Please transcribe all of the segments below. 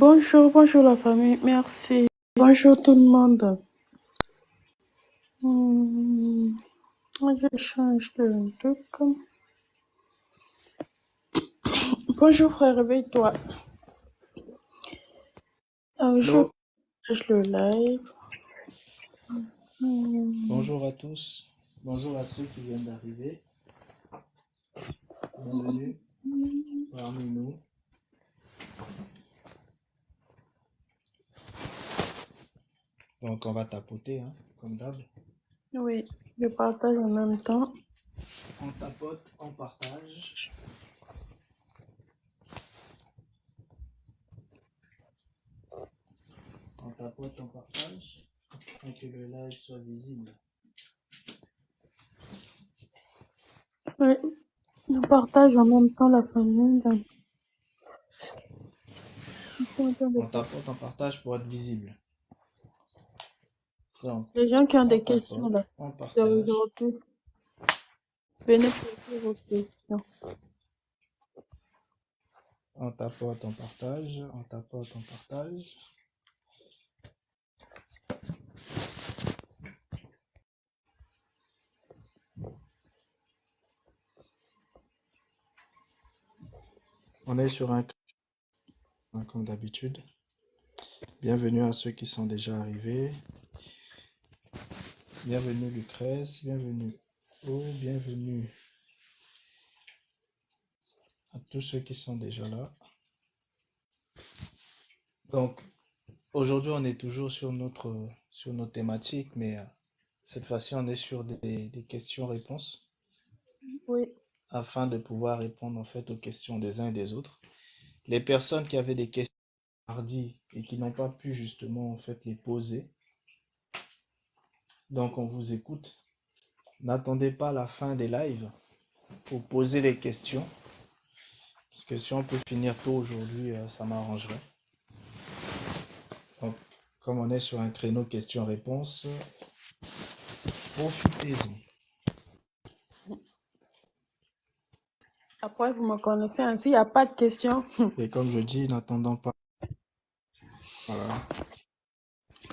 Bonjour, bonjour la famille, merci. Bonjour tout le monde. Je change de truc. Bonjour frère, réveille-toi. Je Hello, change le live. bonjour à tous. Bonjour à ceux qui viennent d'arriver. Bienvenue parmi nous. Donc on va tapoter, hein, comme d'hab. Oui, je partage en même temps. On tapote, on partage. On tapote, on partage. Et que le live soit visible. Oui, je partage en même temps la famille. On tapote, on partage pour être visible. Donc, Les gens qui ont on des questions tapote, là, on c'est partage. aujourd'hui. Venez poser vos questions. On tapote, on partage. On tapote, on partage. On est sur un comme d'habitude. Bienvenue à ceux qui sont déjà arrivés. Bienvenue Lucrèce, bienvenue. Oh, bienvenue à tous ceux qui sont déjà là. Donc, aujourd'hui, on est toujours sur nos thématiques, mais cette fois-ci, on est sur des questions-réponses Oui, afin de pouvoir répondre en fait aux questions des uns et des autres. Les personnes qui avaient des questions mardi et qui n'ont pas pu justement en fait les poser, donc on vous écoute. N'attendez pas la fin des lives pour poser les questions, parce que si on peut finir tôt aujourd'hui, ça m'arrangerait. Donc, comme on est sur un créneau questions-réponses, profitez-en. après vous me connaissez ainsi, il n'y a pas de questions. Et comme je dis, n'attendons pas. Voilà.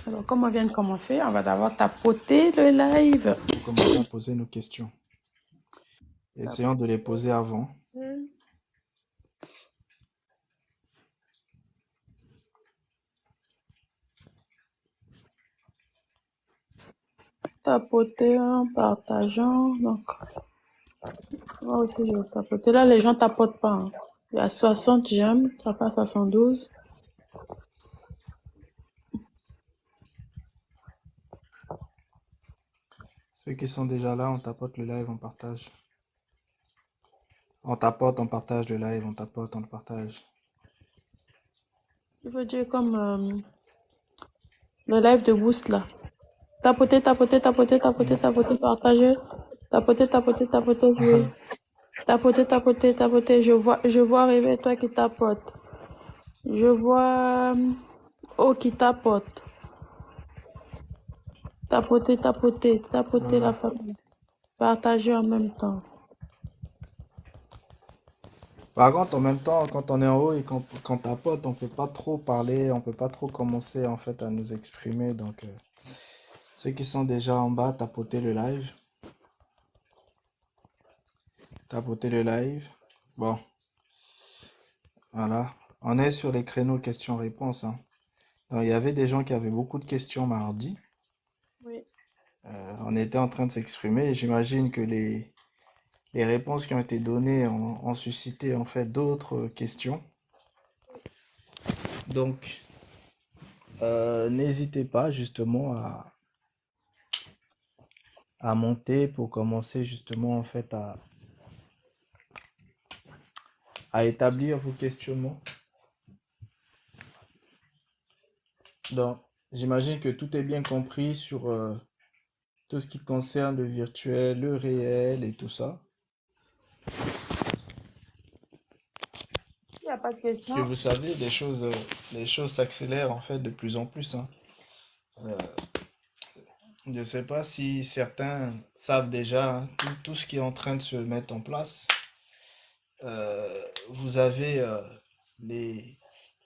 Alors comme on vient de commencer, on va d'abord tapoter le live. Pour commencer à poser nos questions. Essayons de les poser avant. Tapoter en partageant. Donc, moi aussi je vais tapoter. Là, les gens tapotent pas, hein. Il y a 60 j'aime, ça fait 72. Ceux qui sont déjà là, on tapote le live, on partage. On tapote, on partage le live, on tapote, on le partage. Je veux dire comme le live de Boost là. Tapoter, tapoter, tapoter, tapoter, tapoter, partager. Tapoter, tapoter, tapoter, jouer. Tapoter, tapoter, tapoter. Je vois arriver toi qui tapote. Je vois O qui tapote. Tapoter, tapoter, tapoter la famille. Partager en même temps. Par contre, en même temps, quand on est en haut et qu'on tapote, on peut pas trop parler, on peut pas trop commencer en fait à nous exprimer. Donc, ceux qui sont déjà en bas, tapotez le live. Tapotez le live. Bon, voilà. On est sur les créneaux questions-réponses, hein. Donc, il y avait des gens qui avaient beaucoup de questions mardi. Oui. On était en train de s'exprimer et j'imagine que les réponses qui ont été données ont suscité en fait d'autres questions. Donc, n'hésitez pas justement à monter pour commencer justement en fait à établir vos questionnements. Donc, j'imagine que tout est bien compris sur tout ce qui concerne le virtuel, le réel et tout ça. Il n'y a pas de Parce que question. vous savez, les choses s'accélèrent en fait de plus en plus, hein. Euh, je ne sais pas si certains savent déjà, hein, tout ce qui est en train de se mettre en place. Vous avez les,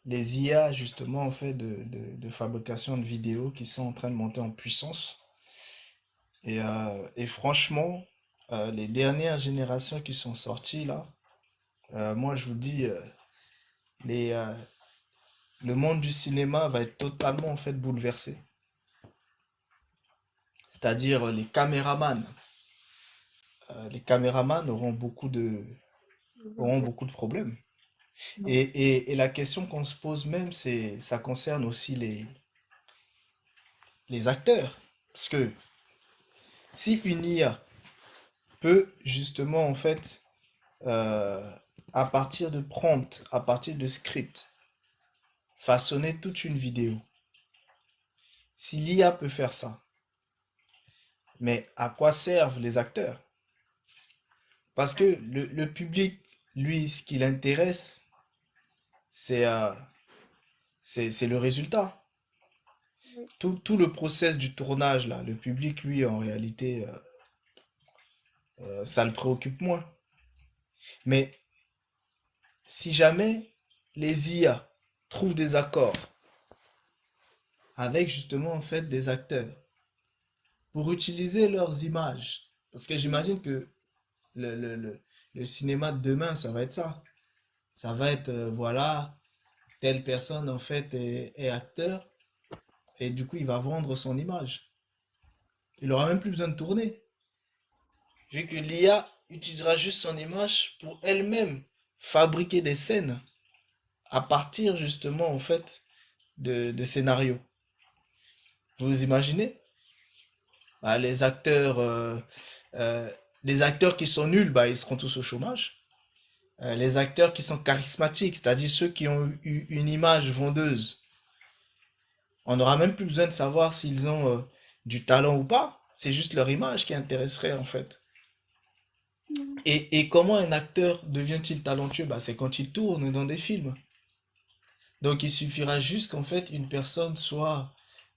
les IA, justement, en fait, de fabrication de vidéos qui sont en train de monter en puissance. Et franchement, les dernières générations qui sont sorties, là, moi, je vous dis, les, euh, le monde du cinéma va être totalement, en fait, bouleversé. C'est-à-dire les caméramans auront beaucoup de problèmes. Et la question qu'on se pose même, ça concerne aussi les acteurs. Parce que si une IA peut justement, en fait, euh, à partir de prompts, à partir de scripts, façonner toute une vidéo, si l'IA peut faire ça, mais à quoi servent les acteurs? Parce que le public, lui, ce qui l'intéresse, c'est c'est le résultat. Tout le process du tournage, là, le public, lui, en réalité, ça le préoccupe moins. Mais si jamais les IA trouvent des accords avec justement en fait des acteurs pour utiliser leurs images, parce que j'imagine que le, le, le, le cinéma de demain, ça va être ça. Ça va être, voilà, telle personne en fait est acteur et du coup il va vendre son image. Il aura même plus besoin de tourner, vu que l'IA utilisera juste son image pour elle-même fabriquer des scènes à partir justement en fait de scénarios. Vous imaginez? Bah, euh, les acteurs qui sont nuls, bah, ils seront tous au chômage. Les acteurs qui sont charismatiques, c'est-à-dire ceux qui ont eu une image vendeuse, on n'aura même plus besoin de savoir s'ils ont du talent ou pas. C'est juste leur image qui intéresserait en fait. Et comment un acteur devient-il talentueux? Bah, c'est quand il tourne dans des films. Donc il suffira juste qu'en fait une personne soit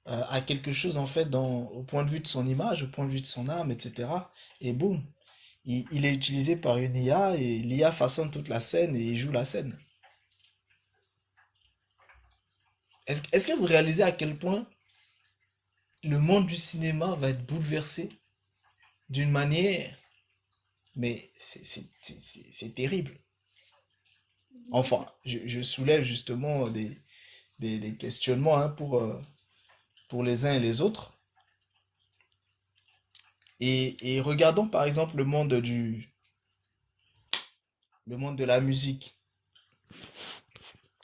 à quelque chose en fait au point de vue de son image, au point de vue de son âme, etc. Et boum, il est utilisé par une IA et l'IA façonne toute la scène et il joue la scène. Est-ce que vous réalisez à quel point le monde du cinéma va être bouleversé d'une manière, mais c'est terrible. Enfin, je soulève justement des questionnements hein, pour les uns et les autres. Et regardons par exemple le monde de la musique.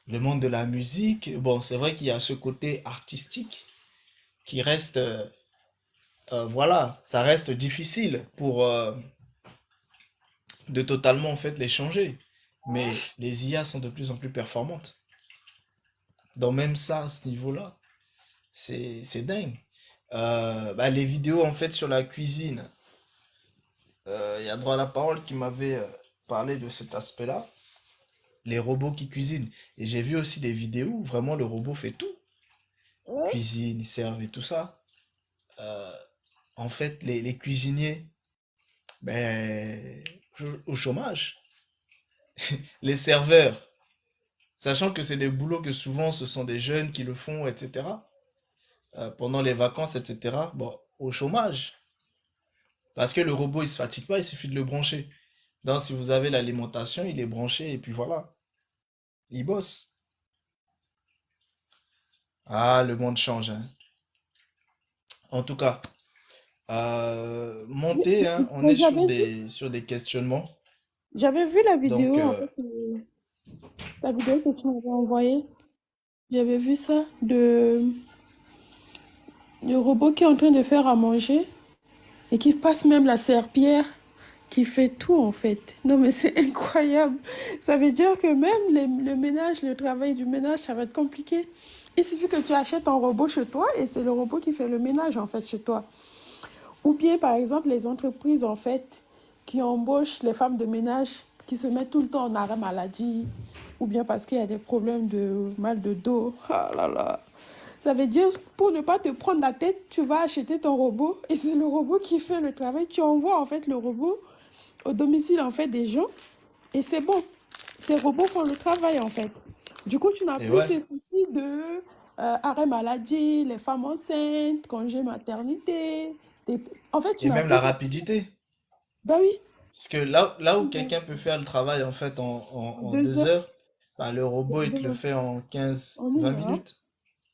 Le monde de la musique, bon, c'est vrai qu'il y a ce côté artistique qui reste, voilà, ça reste difficile de totalement en fait les changer. Mais les IA sont de plus en plus performantes. Donc même ça, à ce niveau-là, c'est dingue. Bah, les vidéos en fait sur la cuisine, il y a droit à la parole qui m'avait parlé de cet aspect-là, les robots qui cuisinent. Et j'ai vu aussi des vidéos où vraiment le robot fait tout. Cuisine, il servent et tout ça. Euh, En fait, les cuisiniers, ben, au chômage. Les serveurs, sachant que c'est des boulots que souvent ce sont des jeunes qui le font, etc. Pendant les vacances, etc. Bon, au chômage. Parce que le robot, il se fatigue pas, il suffit de le brancher. Donc, si vous avez l'alimentation, il est branché et puis voilà, il bosse. Ah, le monde change, hein. En tout cas, montez, hein, on Mais est sur des questionnements. j'avais vu la Donc, vidéo, en fait, la vidéo que tu m'avais envoyée. J'avais vu ça le robot qui est en train de faire à manger et qui passe même la serpillière, qui fait tout en fait. Non mais c'est incroyable. Ça veut dire que même le ménage, le travail du ménage, ça va être compliqué. Il suffit que tu achètes un robot chez toi et c'est le robot qui fait le ménage en fait chez toi. Ou bien par exemple les entreprises en fait qui embauchent les femmes de ménage qui se mettent tout le temps en arrêt maladie ou bien parce qu'il y a des problèmes de mal de dos. Ah là là. Ça veut dire, pour ne pas te prendre la tête, tu vas acheter ton robot et c'est le robot qui fait le travail. Tu envoies en fait le robot au domicile en fait des gens et c'est bon. Ces robots font le travail en fait. Du coup, tu n'as Et plus ouais. ces soucis de arrêt maladie, les femmes enceintes, congé maternité. t'es- En fait, tu Et n'as même plus la ça. rapidité. Bah oui, Parce que là où quelqu'un peut faire le travail en fait en en deux 2 heures, heures, bah, le robot il te le fait en quinze en vingt une heure. minutes.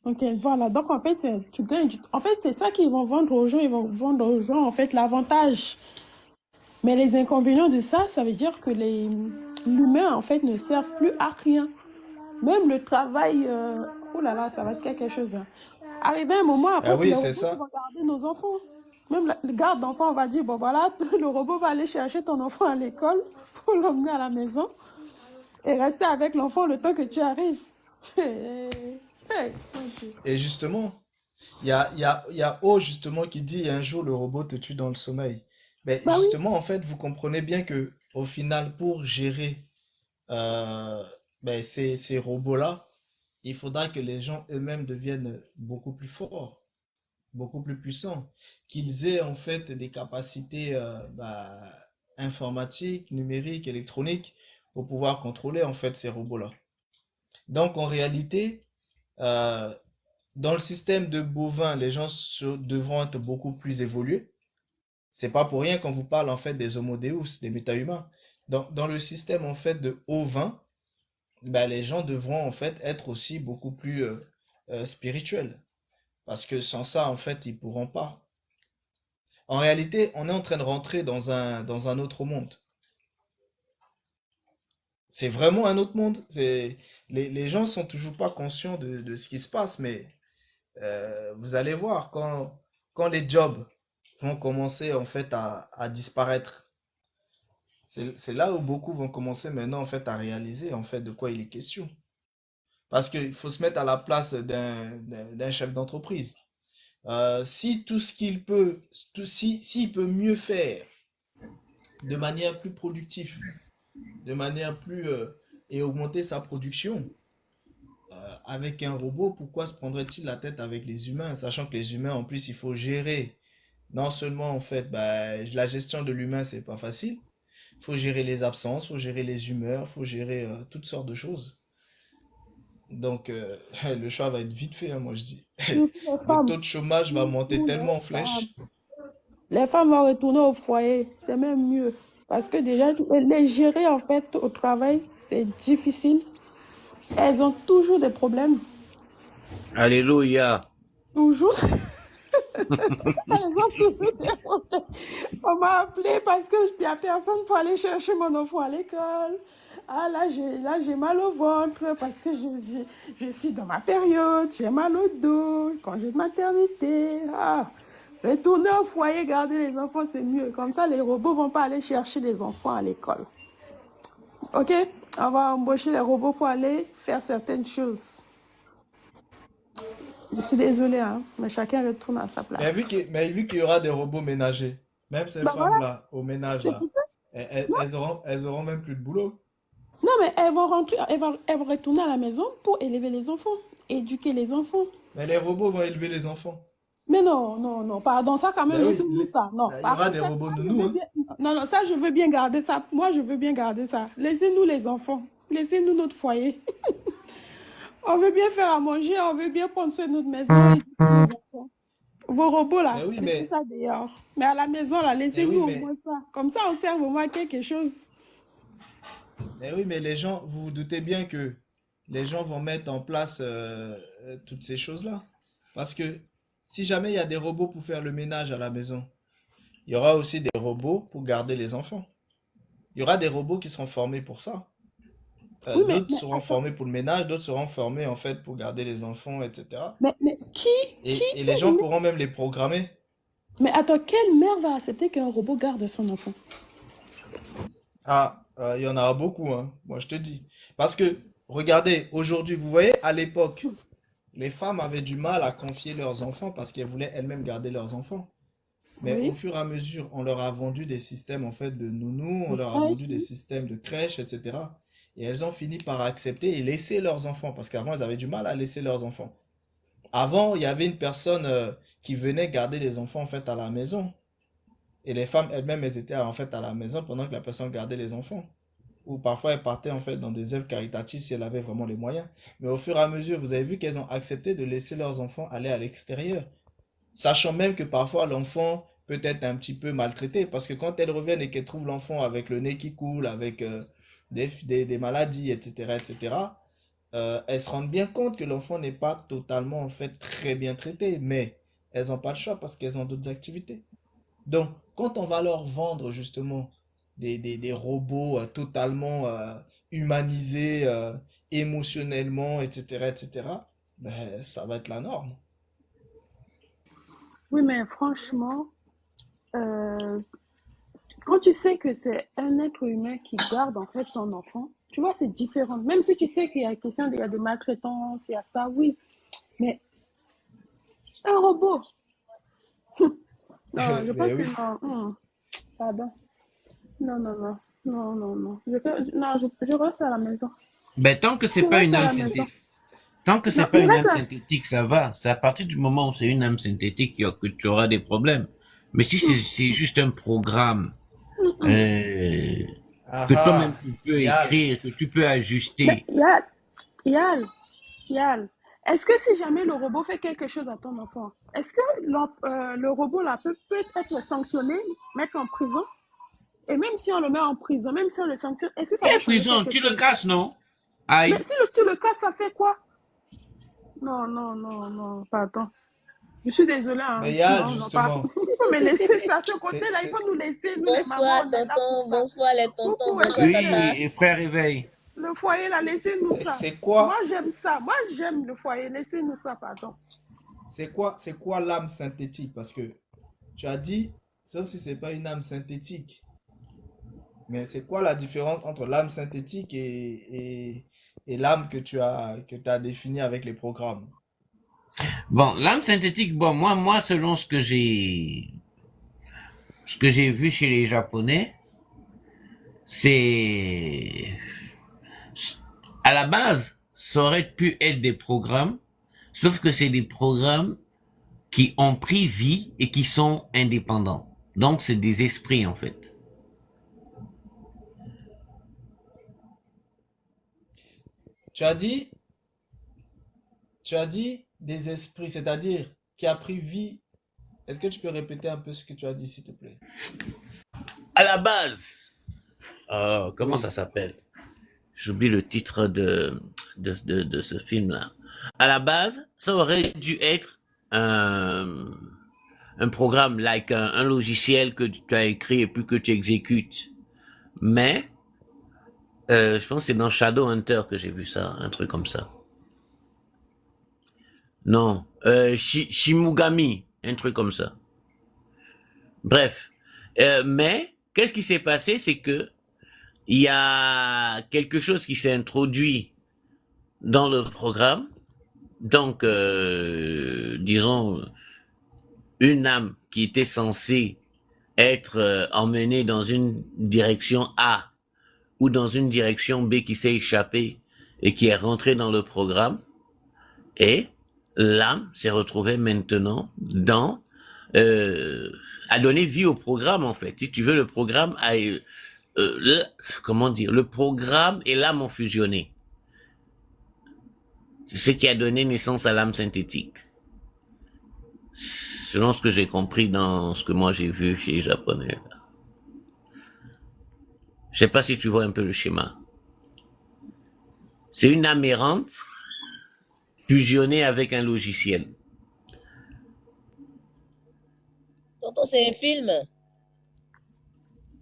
Ok, voilà. Donc, en fait, tu gagnes En fait, c'est ça qu'ils vont vendre aux gens. Ils vont vendre aux gens, en fait, l'avantage. Mais les inconvénients de ça, ça veut dire que l'humain, en fait, ne sert plus à rien. Même le travail, oh là là, ça va être quelque chose, hein. Arrivé un moment, Ah après, c'est les oui, c'est robots qui ça. vont garder nos enfants. Même le garde d'enfants, on va dire, bon voilà, le robot va aller chercher ton enfant à l'école pour l'emmener à la maison et rester avec l'enfant le temps que tu arrives. Mon Dieu. Et justement, il y a O justement qui dit un jour le robot te tue dans le sommeil. Mais Bah oui, justement, en fait, vous comprenez bien que au final, pour gérer euh, ces robots-là, il faudra que les gens eux-mêmes deviennent beaucoup plus forts, beaucoup plus puissants, qu'ils aient en fait des capacités informatiques, numériques, électroniques pour pouvoir contrôler en fait ces robots-là. Donc en réalité, euh, dans le système de bovins, les gens devront être beaucoup plus évolués. C'est pas pour rien qu'on vous parle en fait des Homo Deus, des méta-humains. Dans le système en fait de ovins, ben, les gens devront en fait être aussi beaucoup plus spirituels. Parce que sans ça, en fait, ils pourront pas. En réalité, on est en train de rentrer dans un autre monde. C'est vraiment un autre monde. Les gens sont toujours pas conscients de ce qui se passe, mais vous allez voir quand les jobs vont commencer en fait à disparaître. C'est là où beaucoup vont commencer maintenant en fait à réaliser en fait de quoi il est question. Parce qu'il faut se mettre à la place d'un chef d'entreprise. Si tout ce qu'il peut, s'il peut mieux faire de manière plus productive, de manière plus et augmenter sa production avec un robot, pourquoi se prendrait-il la tête avec les humains, sachant que les humains en plus il faut gérer non seulement en fait la gestion de l'humain c'est pas facile, il faut gérer les absences, il faut gérer les humeurs, il faut gérer toutes sortes de choses. Donc le choix va être vite fait, hein, moi je dis. surtout les Le femmes. taux de chômage va monter Surtout les tellement en femmes. flèche. Les femmes vont retourner au foyer, c'est même mieux. Parce que déjà, les gérer en fait au travail, c'est difficile. Elles ont toujours des problèmes. Alléluia. Toujours. Elles ont toujours des problèmes. On m'a appelé parce que il n'y a personne pour aller chercher mon enfant à l'école. Ah là, j'ai mal au ventre parce que je suis dans ma période. J'ai mal au dos, congé de maternité. Ah, retourner au foyer, garder les enfants, c'est mieux. Comme ça, les robots vont pas aller chercher les enfants à l'école. Ok? On va embaucher les robots pour aller faire certaines choses. Je suis désolée, hein, mais chacun retourne à sa place. Mais vu qu'il y aura des robots ménagers, même ces Bah voilà, femmes-là, au ménage, c'est pour là, ça. Non, elles auront même plus de boulot. non, mais elles vont rentrer, elles vont retourner à la maison pour élever les enfants, éduquer les enfants. Mais les robots vont élever les enfants. Mais non, non, non, pardon, ça quand même, Ben oui, laissez-nous ça. Non, il y par aura contre, des ça, robots je nounous, veux hein. bien. Non, non, ça, je veux bien garder ça. Moi, je veux bien garder ça. Laissez-nous les enfants. Laissez-nous notre foyer. On veut bien faire à manger, on veut bien prendre soin de notre maison et éduquer nos enfants. Vos robots, là, Mais oui, laissez ça dehors. Mais à la maison, là, mais laissez-nous oui, au mais, moins ça. Comme ça, on sert au moins quelque chose. mais oui, mais les gens, vous vous doutez bien que les gens vont mettre en place toutes ces choses-là. Parce que si jamais il y a des robots pour faire le ménage à la maison, il y aura aussi des robots pour garder les enfants. Il y aura des robots qui seront formés pour ça. Oui, D'autres mais seront attends. formés pour le ménage, d'autres seront formés en fait pour garder les enfants, etc. Mais Et les gens pourront même les programmer. mais attends, quelle mère va accepter qu'un robot garde son enfant? Ah, il y en aura beaucoup, hein, moi je te dis. Parce que, regardez, aujourd'hui, vous voyez, à l'époque, les femmes avaient du mal à confier leurs enfants parce qu'elles voulaient elles-mêmes garder leurs enfants. Mais au Oui. fur et à mesure, on leur a vendu des systèmes en fait de nounous, on De leur a vendu presse, des oui. systèmes de crèches, etc. Et elles ont fini par accepter et laisser leurs enfants parce qu'avant, elles avaient du mal à laisser leurs enfants. Avant, il y avait une personne qui venait garder les enfants en fait à la maison. Et les femmes elles-mêmes, elles étaient en fait à la maison pendant que la personne gardait les enfants. ou parfois elles partaient en fait dans des œuvres caritatives si elles avaient vraiment les moyens. Mais au fur et à mesure, vous avez vu qu'elles ont accepté de laisser leurs enfants aller à l'extérieur. Sachant même que parfois l'enfant peut être un petit peu maltraité, parce que quand elles reviennent et qu'elles trouvent l'enfant avec le nez qui coule, avec des maladies, etc., etc., elles se rendent bien compte que l'enfant n'est pas totalement en fait très bien traité, mais elles n'ont pas le choix parce qu'elles ont d'autres activités. Donc, quand on va leur vendre justement des robots totalement humanisés, émotionnellement, etc., etc., ben, ça va être la norme. Oui, mais franchement, euh, quand tu sais que c'est un être humain qui garde en fait son enfant, tu vois, c'est différent. Même si tu sais qu'il y a question, il y a de maltraitance, il y a ça, oui. Mais un robot, non, je Mais pense que oui, non. Pardon. Non, non, non. Non, non, non. Je reste à la maison. Ben, tant que c'est Je pas reste une à âme la maison. synthétique, tant que c'est Non, pas il une reste âme là. synthétique, ça va. C'est à partir du moment où c'est une âme synthétique que tu auras des problèmes. Mais si c'est juste un programme euh, ah que toi-même ah, tu peux Yal, écrire, que tu peux Mais ajuster. Yal, Yal, est-ce que si jamais le robot fait quelque chose à ton enfant, est-ce que le robot là peut être sanctionné, mettre en prison? Et même si on le met en prison, même si on le sanctionne, est-ce que ça va Quelle changer prison? quelque Tu le chose? casses, non? Mais Aïe. si tu le cas, ça fait quoi? Non, non, non, non, pardon. Je suis désolée, hein. mais Yal, Non, non, pas. justement, Il faut me laisser ça, ce c'est, côté-là. Il faut c'est, nous laisser, nous les mamans, Bonsoir on est là pour tonton, ça. bonsoir les tontons, Coucou, bonsoir écoutez, tata. Oui, et frère éveil. le foyer là, laissez-nous ça. c'est Moi, quoi, j'aime ça. Moi, j'aime le foyer. Laissez-nous ça, pardon. c'est quoi l'âme synthétique? Parce que tu as dit, sauf si c'est pas une âme synthétique. Mais c'est quoi la différence entre l'âme synthétique et l'âme que tu as définie avec les programmes? Bon, l'âme synthétique, bon, moi, selon ce que j'ai vu chez les Japonais, c'est, à la base, ça aurait pu être des programmes, sauf que c'est des programmes qui ont pris vie et qui sont indépendants. Donc, c'est des esprits, en fait. Tu as dit, tu as dit des esprits, c'est-à-dire qui a pris vie. Est-ce que tu peux répéter un peu ce que tu as dit, s'il te plaît? À la base, comment ça Oui. s'appelle? J'oublie le titre de ce film-là. À la base, ça aurait dû être un, un programme, like un logiciel que tu as écrit et puis que tu exécutes. Mais, je pense que c'est dans Shadowhunter que j'ai vu ça, un truc comme ça. Non, Shimugami, un truc comme ça. Bref. Mais, qu'est-ce qui s'est passé, c'est que il y a quelque chose qui s'est introduit dans le programme. Donc, disons, une âme qui était censée être emmenée dans une direction A ou dans une direction B qui s'est échappée et qui est rentrée dans le programme. Et l'âme s'est retrouvée maintenant dans à donner vie au programme en fait. Si tu veux, le programme a comment dire, le programme et l'âme ont fusionné. C'est ce qui a donné naissance à l'âme synthétique. Selon ce que j'ai compris dans ce que moi j'ai vu chez les Japonais. Je sais pas si tu vois un peu le schéma. C'est une âme errante fusionnée avec un logiciel. Tonton, c'est un film.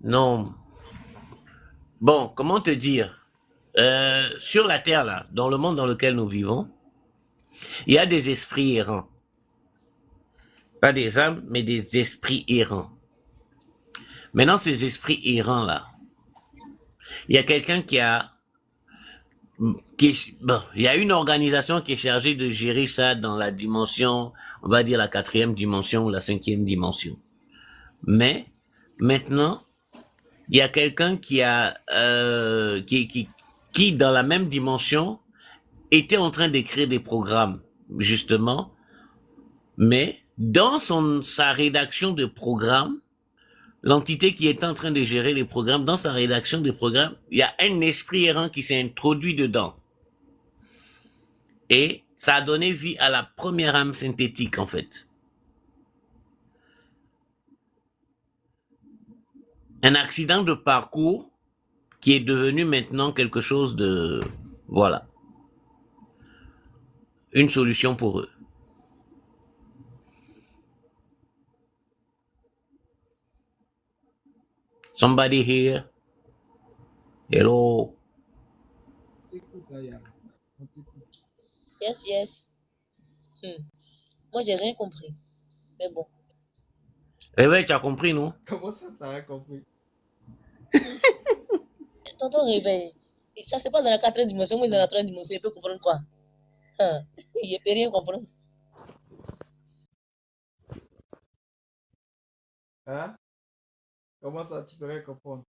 Non. Bon, comment te dire? Sur la Terre, là, dans le monde dans lequel nous vivons, il y a des esprits errants. Pas des âmes, mais des esprits errants. Maintenant, ces esprits errants-là, il y a quelqu'un bon, il y a une organisation qui est chargée de gérer ça dans la dimension, on va dire la quatrième dimension ou la cinquième dimension. Mais, maintenant, il y a quelqu'un qui, dans la même dimension, était en train d'écrire des programmes, justement, mais dans sa rédaction de programme, l'entité qui est en train de gérer les programmes, dans sa rédaction des programmes, il y a un esprit errant qui s'est introduit dedans. Et ça a donné vie à la première âme synthétique, en fait. Un accident de parcours qui est devenu maintenant quelque chose de... Voilà. Une solution pour eux. Somebody here? Hello? Écoute, Aya, on t'écoute. Yes, yes. Moi, j'ai rien compris. Mais bon. Eh ouais, tu as compris, non? Comment ça, t'as rien compris? Tonton réveille. Et ça, c'est pas dans la quatrième dimension, mais dans la troisième dimension. Il peut comprendre quoi? Il peut rien comprendre. Hein? Comment ça, tu peux rien comprendre?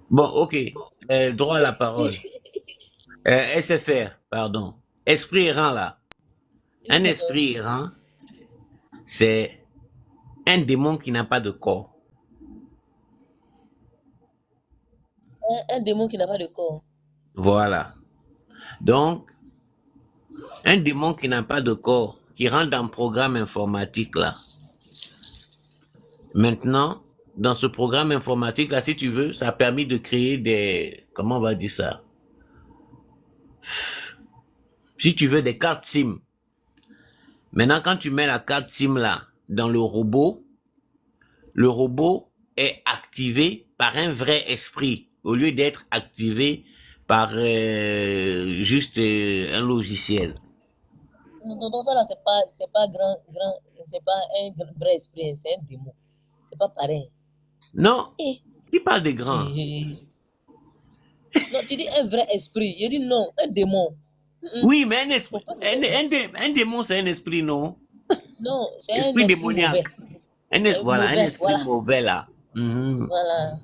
Bon, ok. Droit à la parole. SFR, pardon. Esprit errant, là. Un esprit errant, c'est un démon qui n'a pas de corps. Un démon qui n'a pas de corps. Voilà. Donc, un démon qui n'a pas de corps, qui rentre dans le programme informatique, là. Maintenant, dans ce programme informatique, là, si tu veux, ça a permis de créer des... Comment on va dire ça? Si tu veux, des cartes SIM. Maintenant, quand tu mets la carte SIM, là, dans le robot est activé par un vrai esprit, au lieu d'être activé par juste un logiciel. Donc ça là, c'est pas c'est pas un vrai esprit, c'est un démon. C'est pas pareil. Non, Eh, qui parle des grands? Non, tu dis un vrai esprit. Il dit non, un démon. Oui, mais un esprit, un démon, c'est un esprit, non? Non, c'est un Esprit esprit démoniaque. mauvais. Voilà, un Mauvais, esprit voilà. mauvais, là. Mhm. Voilà.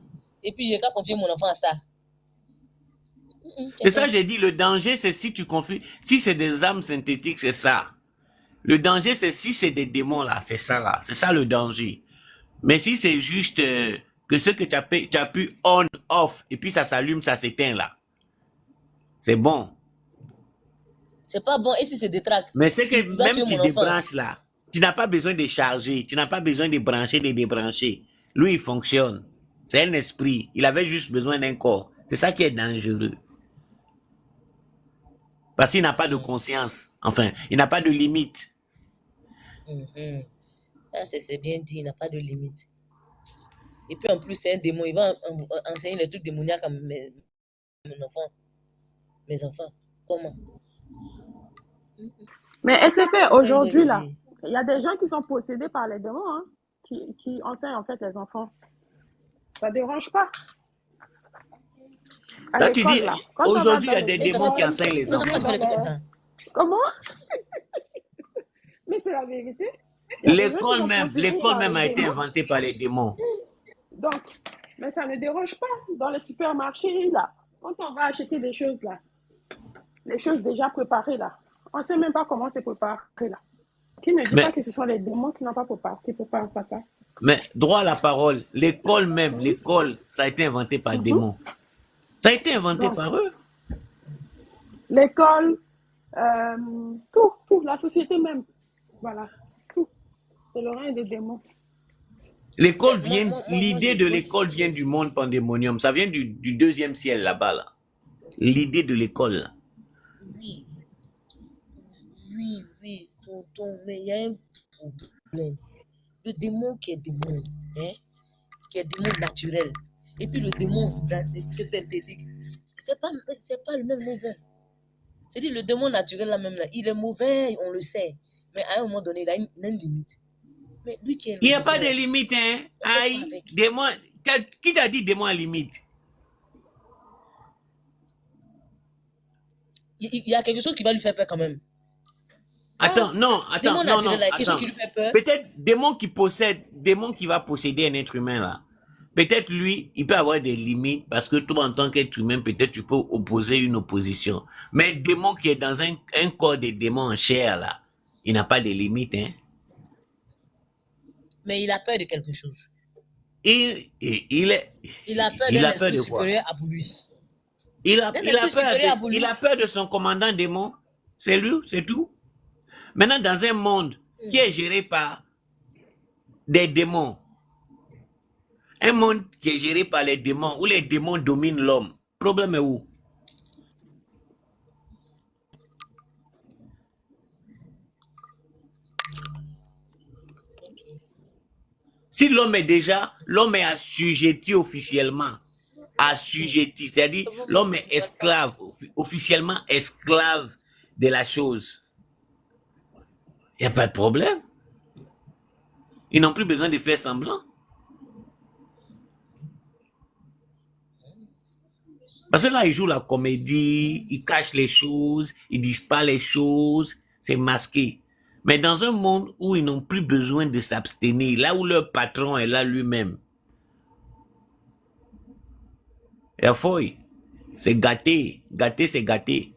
Et puis, j'ai qu'à confier mon enfant à ça. C'est ça, j'ai dit, le danger, c'est si tu confies, si c'est des âmes synthétiques, c'est ça. Le danger, c'est si c'est des démons, là, c'est ça, là. C'est ça le danger. Mais si c'est juste que ce que tu as pu on, off, et puis ça s'allume, ça s'éteint, là. C'est bon. C'est pas bon. Et si c'est détraque, Mais c'est que il va même tuer tu mon enfant. débranches, là, tu n'as pas besoin de charger, tu n'as pas besoin de brancher, de débrancher. Lui, il fonctionne. C'est un esprit. Il avait juste besoin d'un corps. C'est ça qui est dangereux. Parce qu'il n'a pas de conscience. Enfin, il n'a pas de limite. Ah, c'est bien dit, il n'a pas de limite. Et puis en plus, c'est un démon. Il va enseigner les trucs démoniaques à mes enfants. Comment? Mais SFR, aujourd'hui, là, il y a des gens qui sont possédés par les démons, hein, qui enseignent en fait les enfants. Ça dérange pas. À Toi, tu l'école, dis, là, quand on va aujourd'hui, il y a dans des les démons qui écoles, enseignent les Non, pourquoi tu enfants. fais des trucs comme ça? Comment? Mais c'est la vérité. Il y a des gens qui sont possédés L'école par même a les été démons. inventée par les démons. Donc, mais ça ne dérange pas dans les supermarchés, là. Quand on va acheter des choses, là, les choses déjà préparées, là, on ne sait même pas comment c'est préparé, là. Qui ne dit Mais, pas que ce sont les démons qui n'ont pas préparé, qui préparent pas ça. mais droit à la parole, l'école même, l'école, ça a été inventé par les démons. Ça a été inventé Donc, par eux. l'école, tout, la société même. Voilà, tout. C'est le règne des démons. L'école Mais vient, l'idée de l'école vient du monde pandémonium. Ça vient du deuxième ciel là-bas, là. L'idée de l'école, là. Oui, tonton, mais il y a un problème. Le démon qui est démon, hein, qui est démon naturel, et puis le démon synthétique, c'est pas le même level. C'est-à-dire le démon naturel là même là, il est mauvais, on le sait, mais à un moment donné, il a une limite. Mais lui qui est Il n'y a pas de limite, hein. Aïe, démon. Qui t'a dit démon à limite? il y a quelque chose qui va lui faire peur quand même. Attends, non, Quelque chose qui lui fait peur. Peut-être démon qui va posséder un être humain là. Peut-être lui, il peut avoir des limites parce que toi, en tant qu'être humain, peut-être tu peux opposer une opposition. Mais démon qui est dans un corps de démon en chair là, il n'a pas de limites, hein. Mais il a peur de quelque chose. Il a peur il d'un a peur esprit de quoi? supérieur à lui. Il a, D'un il a esprit peur supérieur à lui. il a peur de son commandant démon. C'est lui, c'est tout. Maintenant, dans un monde qui est géré par des démons, un monde qui est géré par les démons, où les démons dominent l'homme, le problème est où? Si l'homme est assujetti officiellement, assujetti, c'est-à-dire l'homme est esclave, officiellement esclave de la chose, il n'y a pas de problème. Ils n'ont plus besoin de faire semblant. Parce que là, ils jouent la comédie, ils cachent les choses, ils disent pas les choses, c'est masqué. Mais dans un monde où ils n'ont plus besoin de s'abstenir, là où leur patron est là lui-même, il y a fouille. C'est gâté. Gâté, c'est gâté.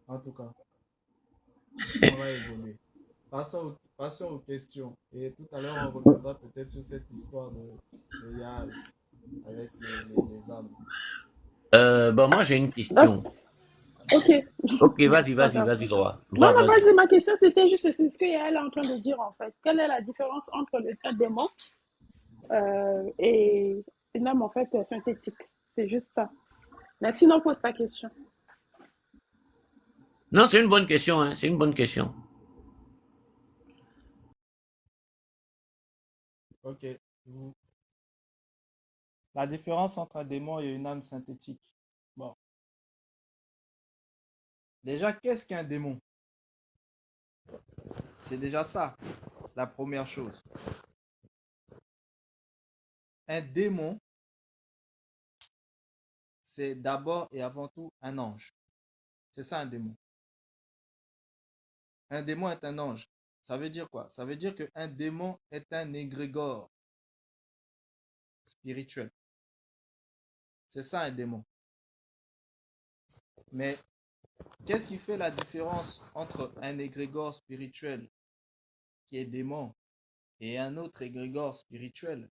En tout cas, on va évoluer. Passons aux questions. Et tout à l'heure, on reviendra peut-être sur cette histoire de Yael avec les âmes. Bon, moi, j'ai une Non, question. ok, Ok, vas-y, pas vas-y, grave. vas-y, droit. Non, Droit, non, vas-y. vas-y, ma question c'était juste c'est ce qu'elle est en train de dire en fait. Quelle est la différence entre un démon et une âme en fait synthétique? C'est juste ça. Mais sinon, pose ta question. Non, c'est une bonne question, hein. C'est une bonne question. Ok. Vous- La différence entre un démon et une âme synthétique. Bon, déjà, qu'est-ce qu'un démon? C'est déjà ça, la première chose. Un démon, c'est d'abord et avant tout un ange. C'est ça un démon. Un démon est un ange. Ça veut dire quoi? Ça veut dire qu'un démon est un égrégore spirituel. C'est ça un démon. Mais qu'est-ce qui fait la différence entre un égrégore spirituel qui est démon et un autre égrégore spirituel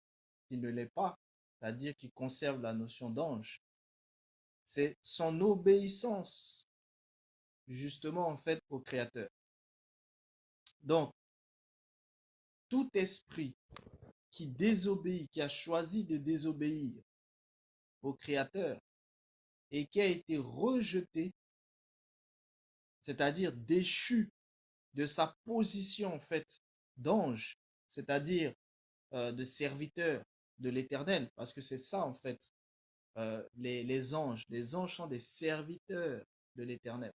qui ne l'est pas, c'est-à-dire qui conserve la notion d'ange? C'est son obéissance justement en fait au Créateur. Donc, tout esprit qui désobéit, qui a choisi de désobéir au Créateur et qui a été rejeté, c'est-à-dire déchu de sa position en fait d'ange, c'est-à-dire de serviteur de l'Éternel, parce que c'est ça en fait les anges. Les anges sont des serviteurs de l'Éternel.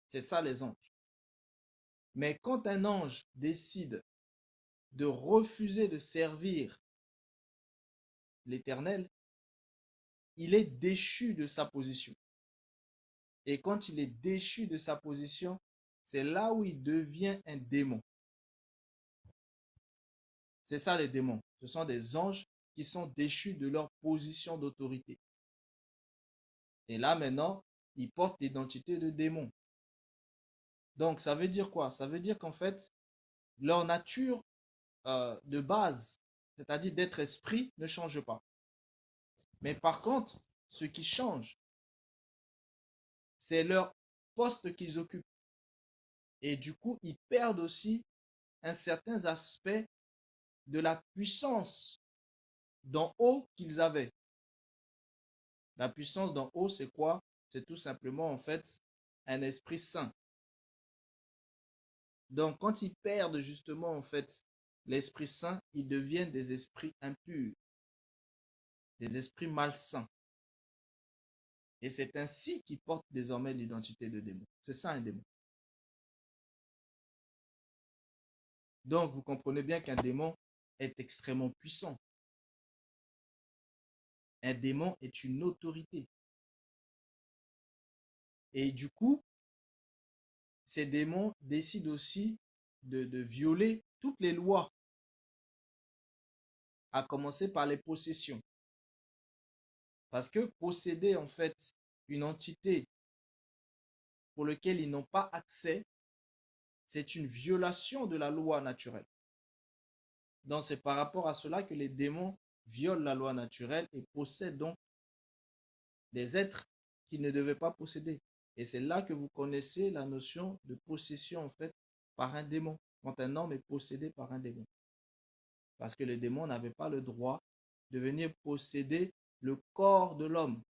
C'est ça les anges. Mais quand un ange décide de refuser de servir l'Éternel, il est déchu de sa position. Et quand il est déchu de sa position, c'est là où il devient un démon. C'est ça les démons. Ce sont des anges qui sont déchus de leur position d'autorité. Et là maintenant, ils portent l'identité de démon. Donc ça veut dire quoi? Ça veut dire qu'en fait, leur nature de base, c'est-à-dire d'être esprit, ne change pas. Mais par contre, ce qui change, c'est leur poste qu'ils occupent. Et du coup, ils perdent aussi un certain aspect de la puissance d'en haut qu'ils avaient. La puissance d'en haut, c'est quoi? C'est tout simplement en fait un esprit saint. Donc quand ils perdent justement en fait l'esprit saint, ils deviennent des esprits impurs, des esprits malsains. Et c'est ainsi qu'ils portent désormais l'identité de démon. C'est ça un démon. Donc vous comprenez bien qu'un démon est extrêmement puissant. Un démon est une autorité. Et du coup, ces démons décident aussi de violer toutes les lois, à commencer par les possessions. Parce que posséder en fait une entité pour laquelle ils n'ont pas accès, c'est une violation de la loi naturelle. Donc c'est par rapport à cela que les démons violent la loi naturelle et possèdent donc des êtres qu'ils ne devaient pas posséder. Et c'est là que vous connaissez la notion de possession en fait par un démon, quand un homme est possédé par un démon. Parce que le démon n'avait pas le droit de venir posséder le corps de l'homme.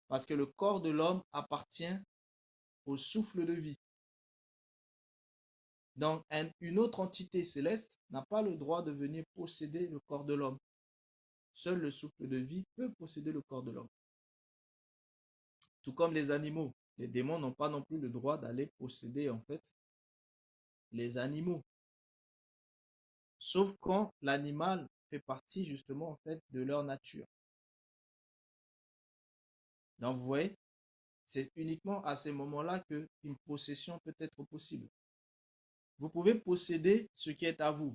Parce que le corps de l'homme appartient au souffle de vie. Donc, une autre entité céleste n'a pas le droit de venir posséder le corps de l'homme. Seul le souffle de vie peut posséder le corps de l'homme. Tout comme les animaux. Les démons n'ont pas non plus le droit d'aller posséder, en fait, les animaux. Sauf quand l'animal fait partie, justement, en fait, de leur nature. Donc, vous voyez, c'est uniquement à ces moments-là qu'une possession peut être possible. Vous pouvez posséder ce qui est à vous.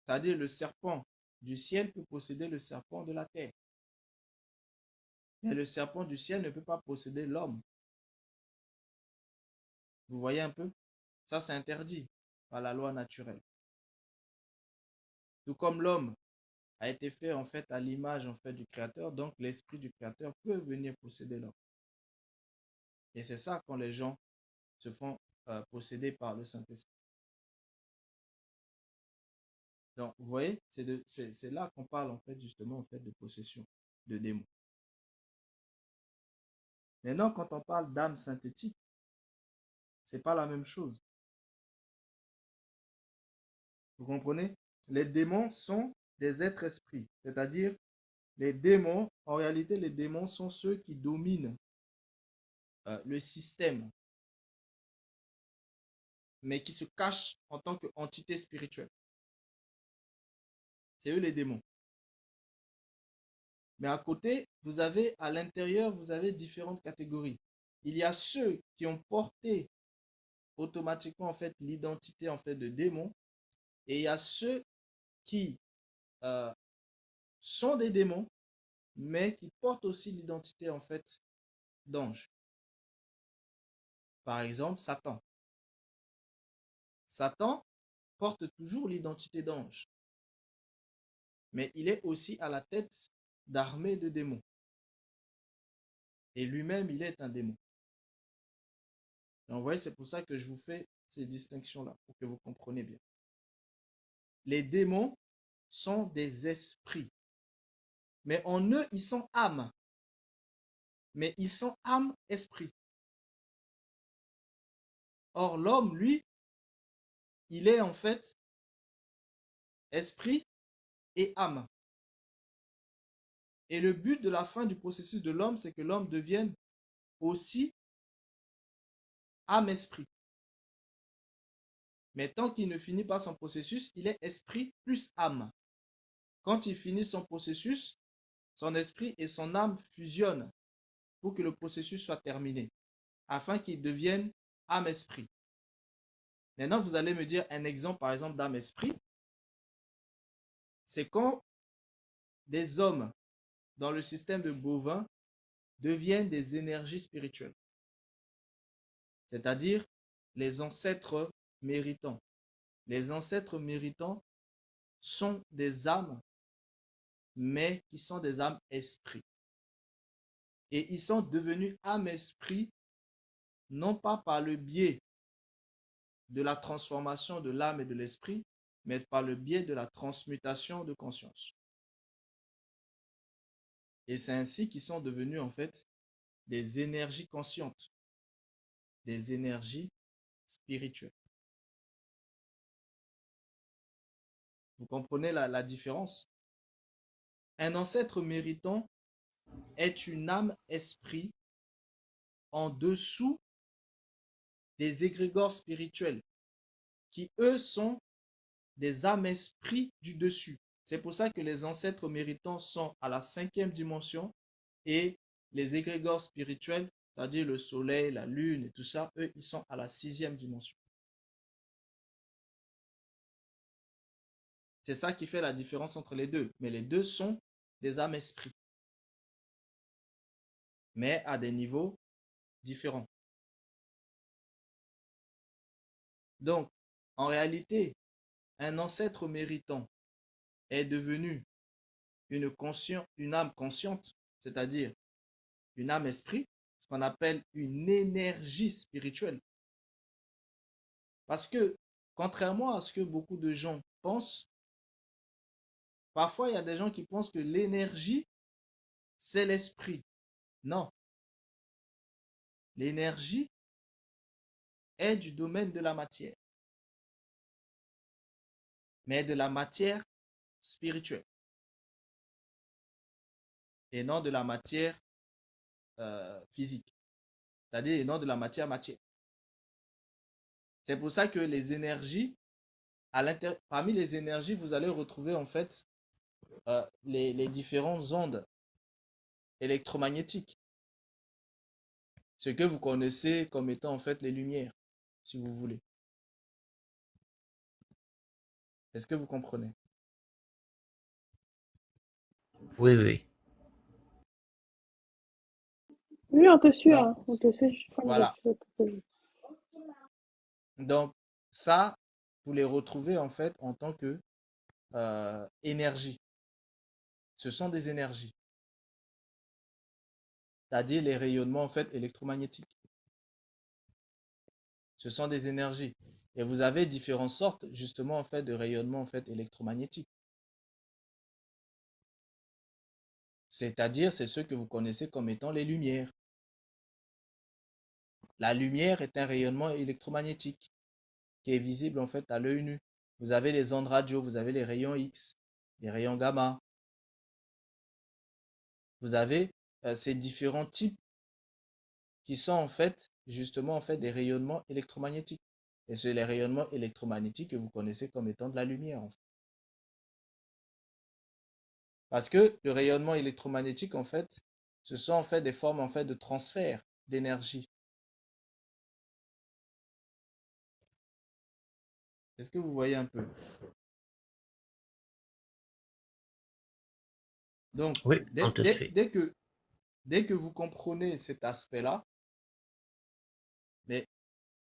C'est-à-dire le serpent du ciel peut posséder le serpent de la terre. Mais le serpent du ciel ne peut pas posséder l'homme. Vous voyez un peu? Ça, c'est interdit par la loi naturelle. Tout comme l'homme a été fait en fait à l'image en fait du Créateur, donc l'esprit du Créateur peut venir posséder l'homme. Et c'est ça quand les gens se font posséder par le Saint-Esprit. Donc, vous voyez, c'est là qu'on parle en fait justement en fait de possession de démons. Maintenant, quand on parle d'âme synthétique, c'est pas la même chose. Vous comprenez? Les démons sont des êtres esprits, c'est-à-dire les démons, en réalité, les démons sont ceux qui dominent le système, mais qui se cachent en tant qu'entité spirituelle. C'est eux les démons. Mais à côté, vous avez, à l'intérieur, vous avez différentes catégories. Il y a ceux qui ont porté automatiquement en fait l'identité en fait de démon, et il y a ceux qui sont des démons, mais qui portent aussi l'identité en fait d'ange. Par exemple, Satan. Satan porte toujours l'identité d'ange, mais il est aussi à la tête d'armées de démons. Et lui-même, il est un démon. Et vous voyez, c'est pour ça que je vous fais ces distinctions-là, pour que vous compreniez bien. Les démons sont des esprits, mais en eux, ils sont âmes. Mais ils sont âme-esprit. Or, l'homme, lui, il est en fait esprit et âme. Et le but de la fin du processus de l'homme, c'est que l'homme devienne aussi âme-esprit. Mais tant qu'il ne finit pas son processus, il est esprit plus âme. Quand il finit son processus, son esprit et son âme fusionnent pour que le processus soit terminé, afin qu'il devienne âme-esprit. Maintenant, vous allez me dire un exemple, par exemple, d'âme-esprit. C'est quand des hommes dans le système de bovin deviennent des énergies spirituelles, c'est-à-dire les ancêtres méritants. Les ancêtres méritants sont des âmes, mais qui sont des âmes esprits. Et ils sont devenus âmes-esprits, non pas par le biais de la transformation de l'âme et de l'esprit, mais par le biais de la transmutation de conscience. Et c'est ainsi qu'ils sont devenus en fait des énergies conscientes, des énergies spirituelles. Vous comprenez la différence? Un ancêtre méritant est une âme-esprit en dessous des égrégores spirituels qui, eux, sont des âmes-esprits du dessus. C'est pour ça que les ancêtres méritants sont à la 5e dimension et les égrégores spirituels, c'est-à-dire le soleil, la lune et tout ça, eux, ils sont à la 6e dimension. C'est ça qui fait la différence entre les deux. Mais les deux sont des âmes-esprits. mais à des niveaux différents. Donc, en réalité, un ancêtre méritant est devenu une âme consciente, c'est-à-dire une âme esprit, ce qu'on appelle une énergie spirituelle. Parce que, contrairement à ce que beaucoup de gens pensent, parfois il y a des gens qui pensent que l'énergie, c'est l'esprit. Non. L'énergie est du domaine de la matière, mais de la matière spirituelle et non de la matière physique, c'est-à-dire et non de la matière. C'est pour ça que les énergies, parmi les énergies, vous allez retrouver en fait les différentes ondes électromagnétiques, ce que vous connaissez comme étant en fait les lumières, si vous voulez. Est-ce que vous comprenez? Oui, oui. Oui, on te suit, Donc, hein. On te suit, je prends les voilà. autres. Donc, ça, vous les retrouvez en fait en tant que énergie. Ce sont des énergies, c'est-à-dire les rayonnements en fait électromagnétiques. Ce sont des énergies. Et vous avez différentes sortes justement en fait de rayonnements en fait électromagnétiques. C'est-à-dire, c'est ceux que vous connaissez comme étant les lumières. La lumière est un rayonnement électromagnétique qui est visible en fait à l'œil nu. Vous avez les ondes radio, vous avez les rayons X, les rayons gamma. Vous avez ces différents types qui sont en fait justement en fait des rayonnements électromagnétiques. Et c'est les rayonnements électromagnétiques que vous connaissez comme étant de la lumière en fait. Parce que le rayonnement électromagnétique en fait, ce sont en fait des formes en fait de transfert d'énergie. Est-ce que vous voyez un peu? Donc, Oui, on te suit. dès que vous comprenez cet aspect-là, mais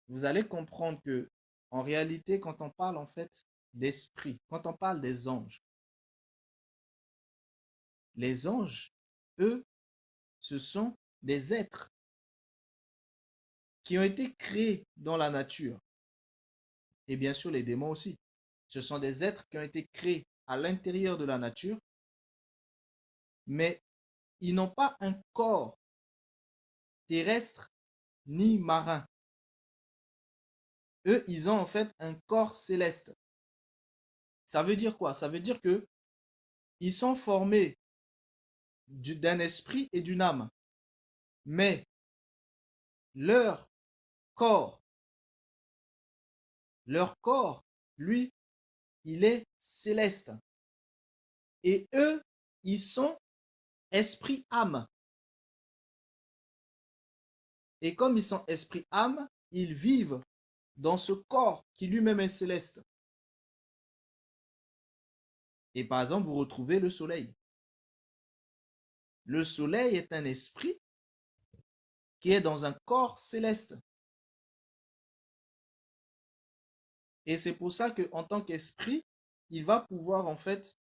vous allez comprendre que en réalité, quand on parle en fait d'esprit, quand on parle des anges, les anges, eux, ce sont des êtres qui ont été créés dans la nature. Et bien sûr, les démons aussi. Ce sont des êtres qui ont été créés à l'intérieur de la nature, mais ils n'ont pas un corps terrestre ni marin. Eux, ils ont en fait un corps céleste. Ça veut dire quoi? Ça veut dire que ils sont formés d'un esprit et d'une âme. Mais leur corps, lui, il est céleste. Et eux, ils sont esprit-âme. Et comme ils sont esprit-âme, ils vivent dans ce corps qui lui-même est céleste. Et par exemple, vous retrouvez le soleil. Le soleil est un esprit qui est dans un corps céleste. Et c'est pour ça qu'en tant qu'esprit, il va pouvoir en fait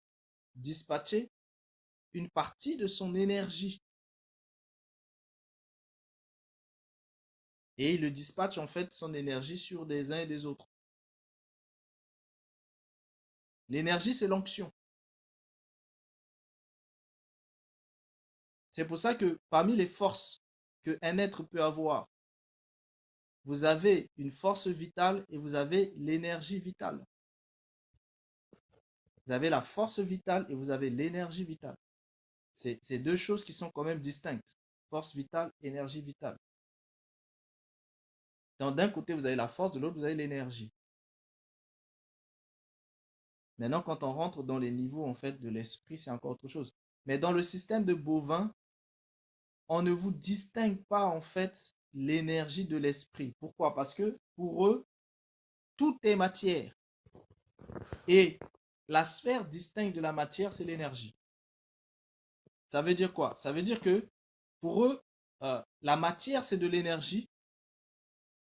dispatcher une partie de son énergie. Et il le dispatche en fait son énergie sur des uns et des autres. L'énergie, c'est l'onction. C'est pour ça que parmi les forces qu'un être peut avoir, vous avez une force vitale et vous avez l'énergie vitale. Vous avez la force vitale et vous avez l'énergie vitale. C'est deux choses qui sont quand même distinctes. Force vitale, énergie vitale. Donc d'un côté, vous avez la force, de l'autre, vous avez l'énergie. Maintenant, quand on rentre dans les niveaux en fait de l'esprit, c'est encore autre chose. Mais dans le système de bovin, on ne vous distingue pas en fait l'énergie de l'esprit. Pourquoi? Parce que pour eux, tout est matière. Et la sphère distincte de la matière, c'est l'énergie. Ça veut dire quoi? Ça veut dire que pour eux, la matière, c'est de l'énergie,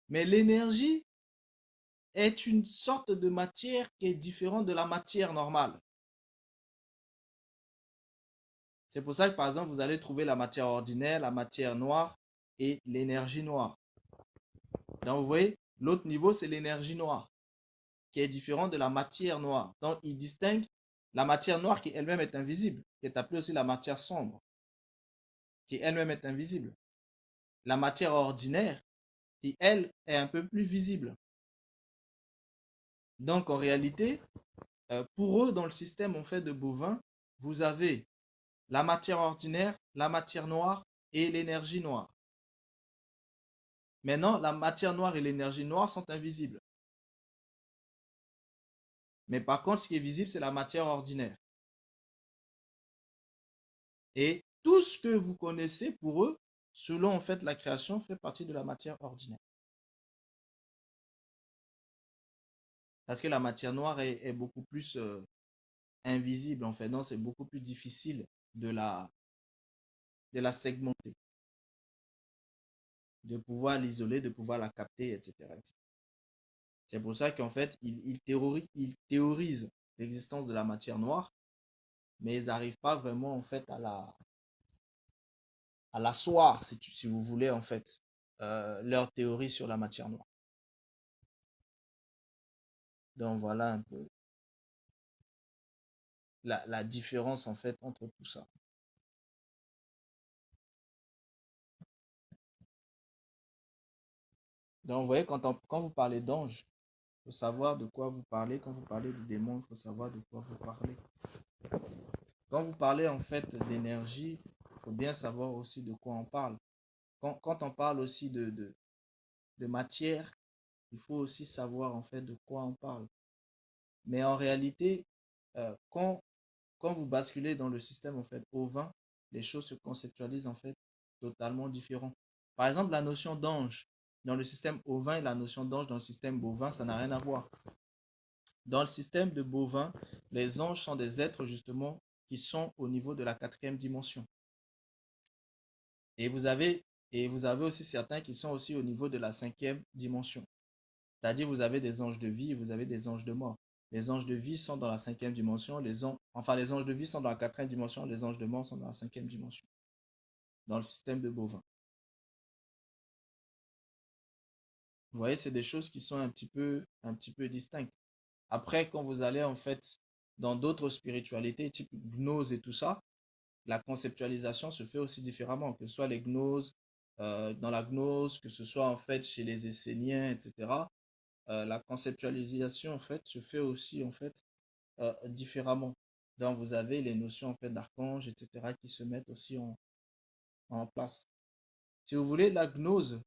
mais l'énergie est une sorte de matière qui est différente de la matière normale. C'est pour ça que, par exemple, vous allez trouver la matière ordinaire, la matière noire et l'énergie noire. Donc, vous voyez, l'autre niveau, c'est l'énergie noire, qui est différente de la matière noire. Donc, il distingue la matière noire qui elle-même est invisible, qui est appelée aussi la matière sombre, qui elle-même est invisible. La matière ordinaire, qui elle est un peu plus visible. Donc, en réalité, pour eux, dans le système en fait de bovin, vous avez la matière ordinaire, la matière noire et l'énergie noire. Maintenant, la matière noire et l'énergie noire sont invisibles. Mais par contre, ce qui est visible, c'est la matière ordinaire. Et tout ce que vous connaissez pour eux, selon en fait la création, fait partie de la matière ordinaire. Parce que la matière noire est beaucoup plus invisible en fait. Donc, c'est beaucoup plus difficile de la segmenter, de pouvoir l'isoler, de pouvoir la capter, etc. C'est pour ça qu'en fait, ils théorisent l'existence de la matière noire, mais ils n'arrivent pas vraiment en fait à l'asseoir, si vous voulez, en fait, leur théorie sur la matière noire. Donc voilà un peu la différence en fait entre tout ça. Donc vous voyez, quand vous parlez d'ange, il faut savoir de quoi vous parlez. Quand vous parlez de démon, il faut savoir de quoi vous parlez. Quand vous parlez en fait d'énergie, il faut bien savoir aussi de quoi on parle. Quand on parle aussi de matière, il faut aussi savoir en fait de quoi on parle. Mais en réalité, quand vous basculez dans le système en fait ovin, les choses se conceptualisent en fait totalement différent. Par exemple, la notion d'ange dans le système ovin et la notion d'ange dans le système bovin, ça n'a rien à voir. Dans le système de bovin, les anges sont des êtres justement qui sont au niveau de la 4e dimension. Et vous avez aussi certains qui sont aussi au niveau de la 5e dimension. C'est-à-dire vous avez des anges de vie et vous avez des anges de mort. Les anges de vie sont dans la 5e dimension, les anges de vie sont dans la 4e dimension, les anges de mort sont dans la 5e dimension, dans le système de bovin. Vous voyez, c'est des choses qui sont un petit peu distinctes. Après, quand vous allez en fait dans d'autres spiritualités, type gnose et tout ça, la conceptualisation se fait aussi différemment, que ce soit les gnoses, dans la gnose, que ce soit en fait chez les Esséniens, etc. La conceptualisation en fait se fait aussi en fait différemment. Donc vous avez les notions en fait d'archanges, etc. qui se mettent aussi en place. Si vous voulez, la gnose,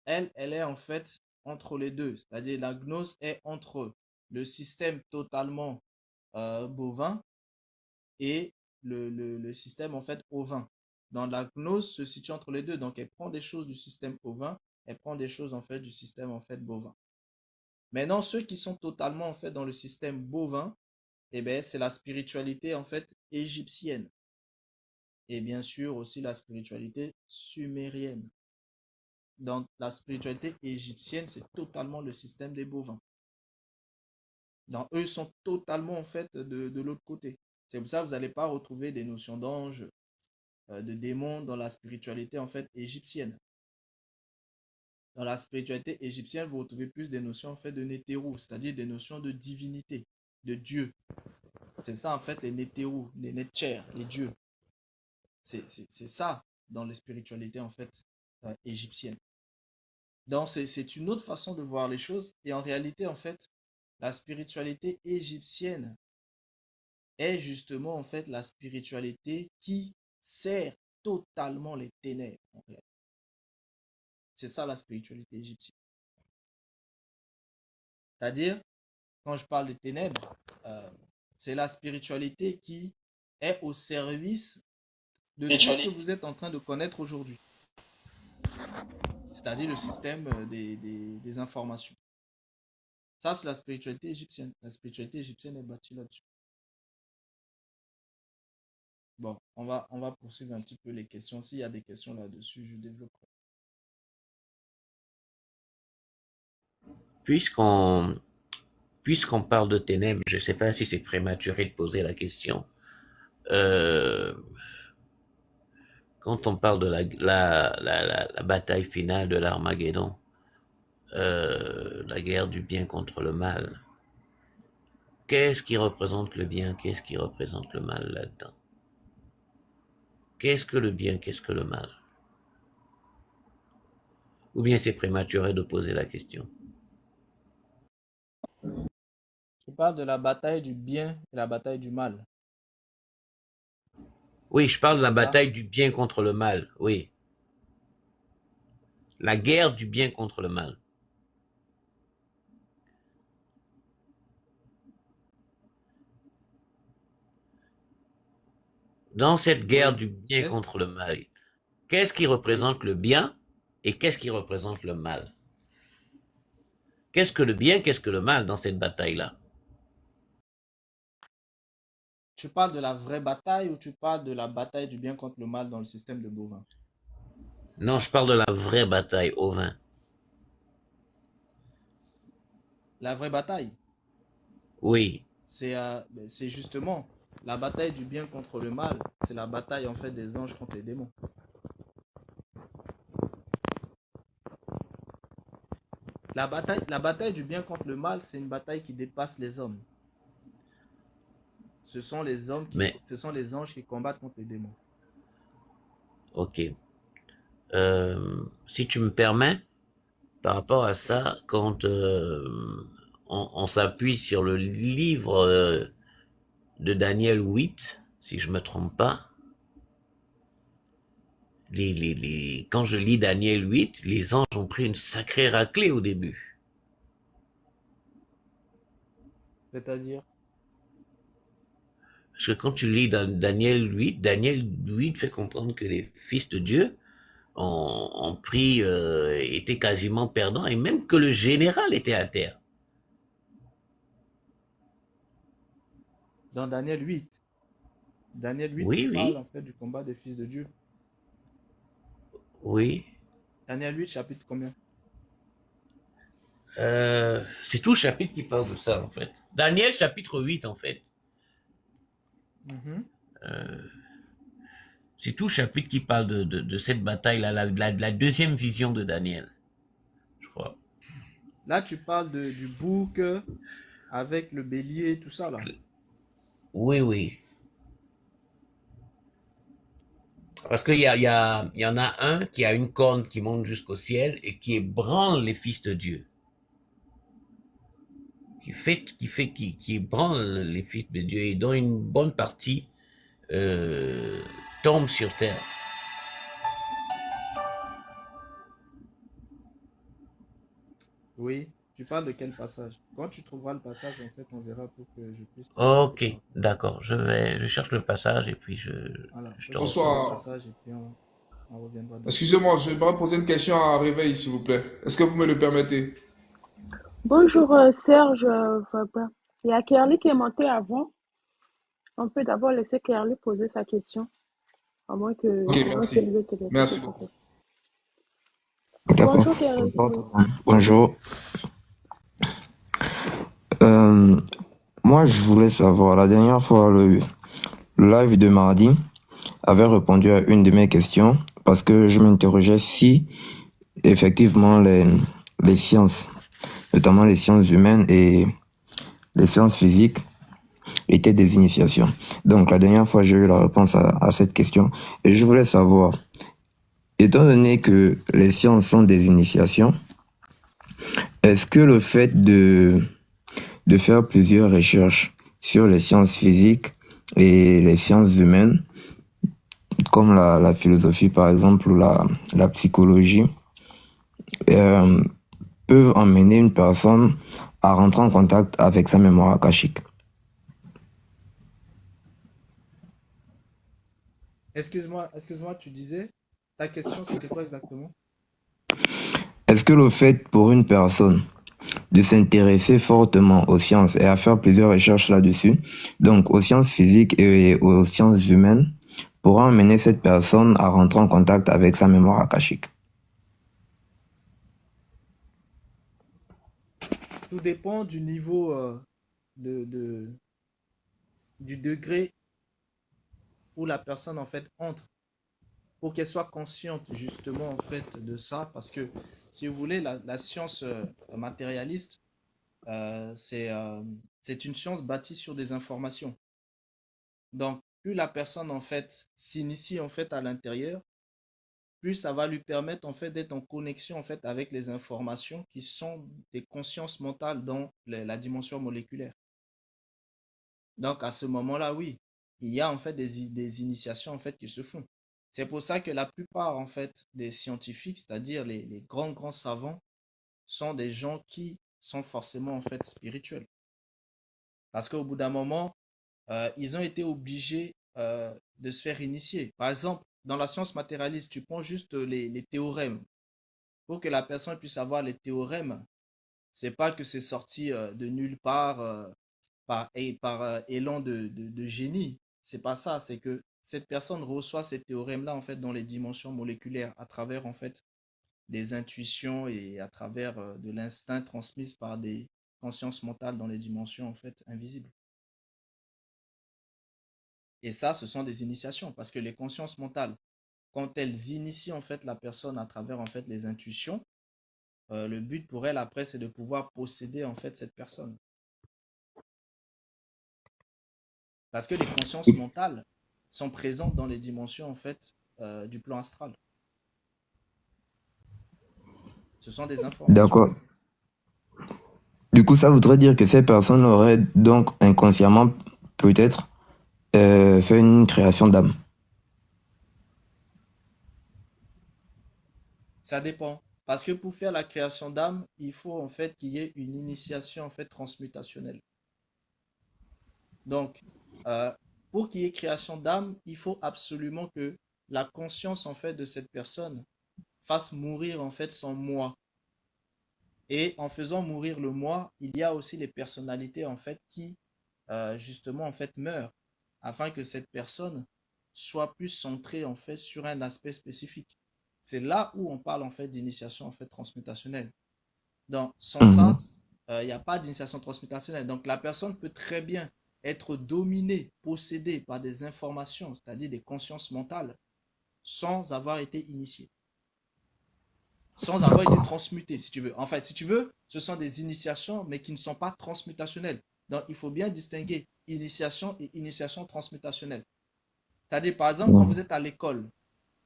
elle est en fait entre les deux. C'est-à-dire la gnose est entre le système totalement bovin et le système en fait ovin. Dans la gnose se situe entre les deux. Donc elle prend des choses du système ovin, elle prend des choses en fait du système en fait bovin. Maintenant, ceux qui sont totalement en fait dans le système bovin, eh ben, c'est la spiritualité en fait égyptienne. Et bien sûr aussi la spiritualité sumérienne. Dans la spiritualité égyptienne, c'est totalement le système des bovins. Donc eux sont totalement en fait de l'autre côté. C'est pour ça que vous n'allez pas retrouver des notions d'anges, de démons dans la spiritualité en fait égyptienne. Dans la spiritualité égyptienne, vous retrouvez plus des notions en fait de nétérou, c'est-à-dire des notions de divinité, de Dieu. C'est ça en fait les nétérou, les netchers, les dieux. C'est ça dans les spiritualités en fait égyptiennes. Donc c'est une autre façon de voir les choses. Et en réalité, en fait, la spiritualité égyptienne est justement en fait la spiritualité qui sert totalement les ténèbres. En réalité. C'est ça la spiritualité égyptienne. C'est-à-dire, quand je parle des ténèbres, c'est la spiritualité qui est au service de tout ce que vous êtes en train de connaître aujourd'hui. C'est-à-dire le système des informations. Ça, c'est la spiritualité égyptienne. La spiritualité égyptienne est bâtie là-dessus. Bon, on va poursuivre un petit peu les questions. S'il y a des questions là-dessus, je développerai. Puisqu'on puisqu'on parle de ténèbres, je ne sais pas si c'est prématuré de poser la question. Euh, Quand on parle de la bataille finale de l'Armageddon, la guerre du bien contre le mal, qu'est-ce qui représente le bien, qu'est-ce qui représente le mal là-dedans? Qu'est-ce que le bien, qu'est-ce que le mal? Ou bien c'est prématuré de poser la question? Je parle de la bataille du bien et la bataille du mal. Oui, je parle de la C'est ça? bataille du bien contre le mal, oui. La guerre du bien contre le mal. Dans cette guerre Oui. du bien Est-ce- contre le mal, qu'est-ce qui Oui. représente le bien et qu'est-ce qui représente le mal? Qu'est-ce que le bien, qu'est-ce que le mal dans cette bataille-là? Tu parles de la vraie bataille ou tu parles de la bataille du bien contre le mal dans le système de Bovin? Non, je parle de la vraie bataille au vin. La vraie bataille, Oui, c'est justement la bataille du bien contre le mal. C'est la bataille en fait des anges contre les démons. La bataille du bien contre le mal, c'est une bataille qui dépasse les hommes. mais Ce sont les anges qui combattent contre les démons. ok. Si tu me permets, par rapport à ça, quand on s'appuie sur le livre de Daniel 8, si je me trompe pas, quand je lis Daniel 8, les anges ont pris une sacrée raclée au début. C'est-à-dire, Parce que quand tu lis dans Daniel 8 fait comprendre que les fils de Dieu ont pris, étaient quasiment perdants, et même que le général était à terre. dans Daniel 8 Oui, parle oui, en fait du combat des fils de Dieu. oui. Daniel 8, chapitre combien? C'est tout le chapitre qui parle de ça, en fait. Daniel, chapitre 8, en fait. Mhm. Euh, c'est tout le chapitre qui parle de cette bataille-là, la deuxième vision de Daniel, je crois. Là, tu parles du bouc avec le bélier, tout ça là. Oui, oui. Parce il y en a un qui a une corne qui monte jusqu'au ciel et qui ébranle les fils de Dieu. Qui ébranle les fils de Dieu et dont une bonne partie euh, tombe sur terre. Oui. Tu parles de quel passage? Quand tu trouveras le passage, en fait, on verra pour que je puisse t'orienter Ok, par rapport à ça. d'accord. Je cherche le passage et puis Voilà. je te Recherche le reprends. Bonsoir. passage et puis on reviendra dessus. Excusez-moi, j'aimerais poser une question à Réveil, s'il vous plaît. Est-ce que vous me le permettez? Bonjour Serge, Fabre. Il y a Kerly qui est monté avant. On peut d'abord laisser Kerly poser sa question, Ok, à moins qu'elle merci. veuille te laisser Merci poser sa beaucoup. question. D'accord. Bonjour Kerly. Bonjour. Euh, Moi, je voulais savoir, la dernière fois, le live de mardi avait répondu à une de mes questions parce que je m'interrogeais si, effectivement, les sciences, notamment les sciences humaines et les sciences physiques, étaient des initiations. Donc, la dernière fois, j'ai eu la réponse à cette question et je voulais savoir, étant donné que les sciences sont des initiations, est-ce que le fait de faire plusieurs recherches sur les sciences physiques et les sciences humaines, comme la philosophie par exemple ou la psychologie, euh, peuvent emmener une personne à rentrer en contact avec sa mémoire akashique. Excuse-moi, tu disais, ta question c'était quoi exactement? Est-ce que le fait pour une personne de s'intéresser fortement aux sciences et à faire plusieurs recherches là-dessus, donc aux sciences physiques et aux sciences humaines, pourra amener cette personne à rentrer en contact avec sa mémoire akashique? Tout dépend du niveau, du degré où la personne en fait entre, pour qu'elle soit consciente justement en fait de ça, parce que si vous voulez, la science matérialiste, c'est une science bâtie sur des informations. Donc, plus la personne en fait s'initie en fait à l'intérieur, plus ça va lui permettre en fait d'être en connexion en fait avec les informations qui sont des consciences mentales dans la dimension moléculaire. Donc, à ce moment-là, oui, il y a en fait des initiations en fait qui se font. C'est pour ça que la plupart en fait des scientifiques, c'est-à-dire les grands savants, sont des gens qui sont forcément en fait spirituels. Parce qu'au bout d'un moment, ils ont été obligés de se faire initier. Par exemple, dans la science matérialiste, tu prends juste les théorèmes. Pour que la personne puisse avoir les théorèmes, c'est pas que c'est sorti de nulle part par élan de génie. C'est pas ça, c'est que cette personne reçoit ces théorèmes-là en fait dans les dimensions moléculaires à travers en fait des intuitions et à travers de l'instinct transmis par des consciences mentales dans les dimensions en fait invisibles. Et ça, ce sont des initiations parce que les consciences mentales, quand elles initient en fait la personne à travers en fait les intuitions, le but pour elle après, c'est de pouvoir posséder en fait cette personne. Parce que les consciences mentales sont présentes dans les dimensions en fait du plan astral. Ce sont des informations. D'accord. Du coup, ça voudrait dire que ces personnes auraient donc inconsciemment peut-être fait une création d'âme. Ça dépend. Parce que pour faire la création d'âme, il faut en fait qu'il y ait une initiation en fait transmutationnelle. Donc, pour qu'il y ait création d'âme, il faut absolument que la conscience en fait de cette personne fasse mourir en fait son moi. Et en faisant mourir le moi, il y a aussi les personnalités en fait qui justement en fait meurent afin que cette personne soit plus centrée en fait sur un aspect spécifique. C'est là où on parle en fait d'initiation en fait transmutationnelle. Donc sans ça, il n'y a pas d'initiation transmutationnelle. Donc la personne peut très bien être dominée, possédée par des informations, c'est-à-dire des consciences mentales, sans avoir été initiée. Sans avoir été transmuté, si tu veux. En fait, si tu veux, ce sont des initiations, mais qui ne sont pas transmutationnelles. Donc, il faut bien distinguer initiation et initiation transmutationnelle. C'est-à-dire, par exemple, quand vous êtes à l'école,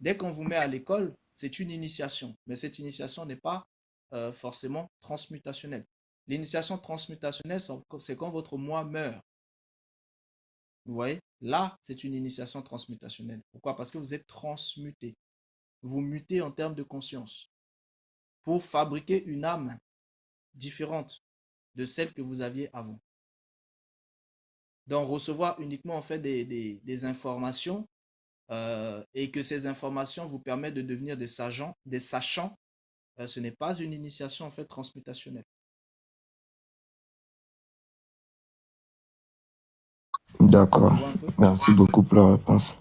dès qu'on vous met à l'école, c'est une initiation. Mais cette initiation n'est pas forcément transmutationnelle. L'initiation transmutationnelle, c'est quand votre moi meurt. Vous voyez? Là, c'est une initiation transmutationnelle. Pourquoi? Parce que vous êtes transmuté. Vous mutez en termes de conscience pour fabriquer une âme différente de celle que vous aviez avant. Donc, recevoir uniquement en fait des informations et que ces informations vous permettent de devenir des sachants, ce n'est pas une initiation en fait transmutationnelle. D'accord. Merci beaucoup pour la réponse.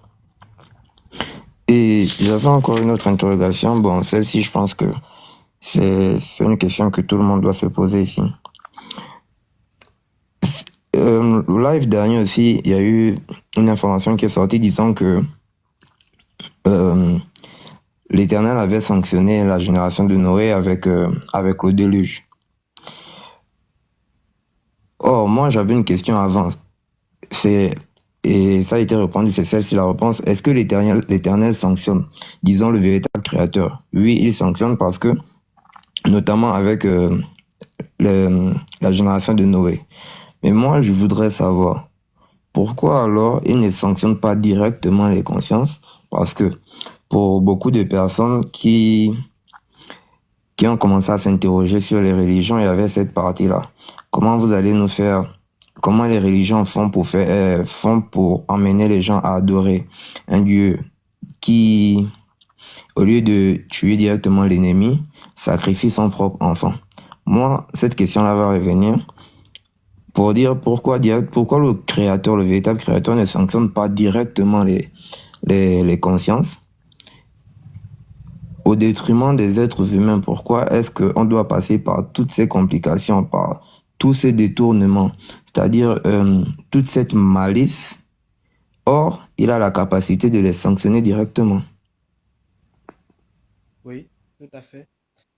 Et j'avais encore une autre interrogation. Bon, celle-ci, je pense que c'est une question que tout le monde doit se poser ici. Le live dernier aussi, il y a eu une information qui est sortie disant que l'Éternel avait sanctionné la génération de Noé avec le déluge. Or, moi, j'avais une question avant. Et ça a été répondu, c'est celle-ci la réponse. Est-ce que l'Éternel sanctionne, disons, le véritable créateur? Oui, il sanctionne parce que, notamment avec la génération de Noé. Mais moi, je voudrais savoir, pourquoi alors il ne sanctionne pas directement les consciences? Parce que pour beaucoup de personnes qui ont commencé à s'interroger sur les religions, il y avait cette partie-là. Comment vous allez nous faire... Comment les religions font pour emmener les gens à adorer un Dieu qui, au lieu de tuer directement l'ennemi, sacrifie son propre enfant? Moi, cette question-là va revenir pour dire pourquoi le créateur, le véritable créateur, ne sanctionne pas directement les consciences au détriment des êtres humains. Pourquoi est-ce qu'on doit passer par toutes ces complications, par tous ces détournements, c'est-à-dire toute cette malice? Or, il a la capacité de les sanctionner directement. Oui, tout à fait.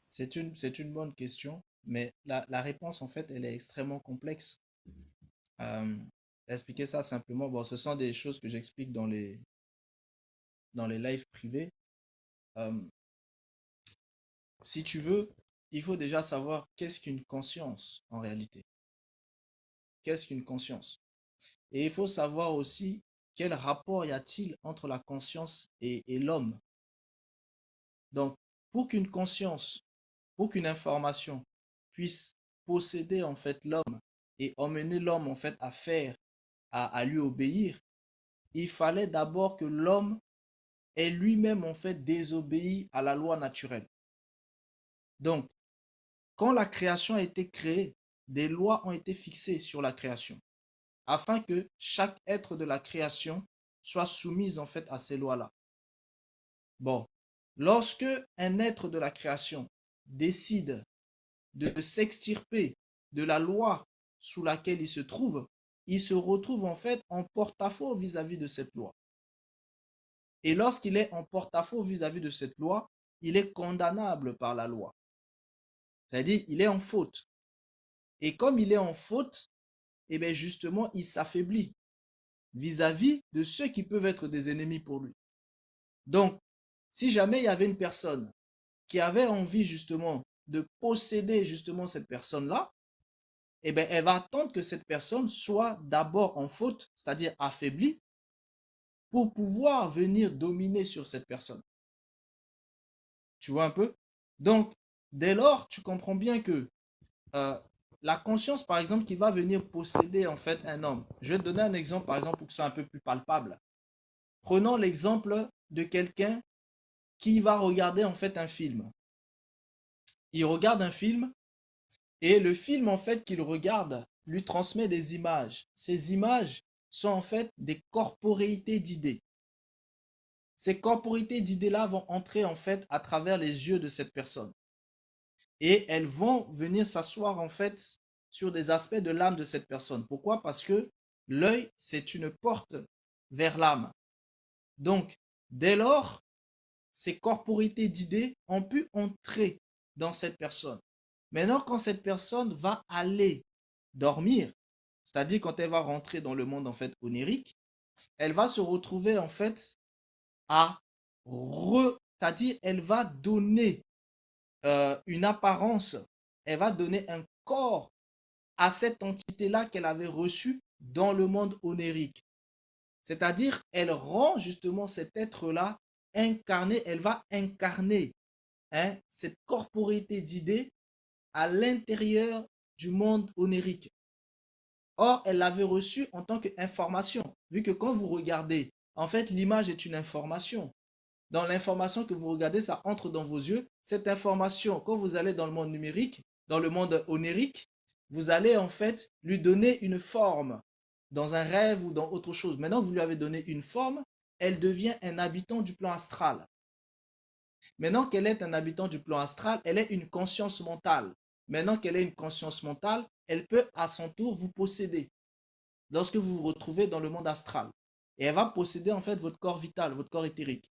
C'est une bonne question, mais la réponse, en fait, elle est extrêmement complexe. Expliquer ça simplement, bon, ce sont des choses que j'explique dans les lives privés. Euh, si tu veux, il faut déjà savoir qu'est-ce qu'une conscience en réalité. Qu'est-ce qu'une conscience? Et il faut savoir aussi quel rapport y a-t-il entre la conscience et l'homme. Donc, pour qu'une conscience, pour qu'une information puisse posséder en fait l'homme et emmener l'homme en fait à faire, à lui obéir, il fallait d'abord que l'homme ait lui-même en fait désobéi à la loi naturelle. Donc, quand la création a été créée, des lois ont été fixées sur la création, afin que chaque être de la création soit soumise en fait à ces lois-là. Bon, lorsque un être de la création décide de s'extirper de la loi sous laquelle il se retrouve en fait en porte-à-faux vis-à-vis de cette loi. Et lorsqu'il est en porte-à-faux vis-à-vis de cette loi, il est condamnable par la loi. C'est-à-dire, il est en faute. Et comme il est en faute, eh bien justement, il s'affaiblit vis-à-vis de ceux qui peuvent être des ennemis pour lui. Donc, si jamais il y avait une personne qui avait envie justement de posséder justement cette personne-là, eh bien, elle va attendre que cette personne soit d'abord en faute, c'est-à-dire affaiblie, pour pouvoir venir dominer sur cette personne. Tu vois un peu? Donc, dès lors, tu comprends bien que la conscience, par exemple, qui va venir posséder en fait un homme. Je vais te donner un exemple, par exemple, pour que ce soit un peu plus palpable. Prenons l'exemple de quelqu'un qui va regarder en fait un film. Il regarde un film et le film en fait qu'il regarde lui transmet des images. Ces images sont en fait des corporéités d'idées. Ces corporéités d'idées-là vont entrer en fait à travers les yeux de cette personne. Et elles vont venir s'asseoir en fait sur des aspects de l'âme de cette personne. Pourquoi? Parce que l'œil, c'est une porte vers l'âme. Donc, dès lors, ces corporités d'idées ont pu entrer dans cette personne. Maintenant, quand cette personne va aller dormir, c'est-à-dire quand elle va rentrer dans le monde en fait onirique, elle va se retrouver en fait c'est-à-dire elle va donner une apparence, elle va donner un corps à cette entité-là qu'elle avait reçue dans le monde onirique. C'est-à-dire, elle rend justement cet être-là incarné, elle va incarner cette corporité d'idées à l'intérieur du monde onirique. Or, elle l'avait reçue en tant qu'information, vu que quand vous regardez, en fait, l'image est une information. Dans l'information que vous regardez, ça entre dans vos yeux. Cette information, quand vous allez dans le monde numérique, dans le monde onirique, vous allez en fait lui donner une forme dans un rêve ou dans autre chose. Maintenant que vous lui avez donné une forme, elle devient un habitant du plan astral. Maintenant qu'elle est un habitant du plan astral, elle est une conscience mentale. Maintenant qu'elle est une conscience mentale, elle peut à son tour vous posséder lorsque vous vous retrouvez dans le monde astral. Et elle va posséder en fait votre corps vital, votre corps éthérique.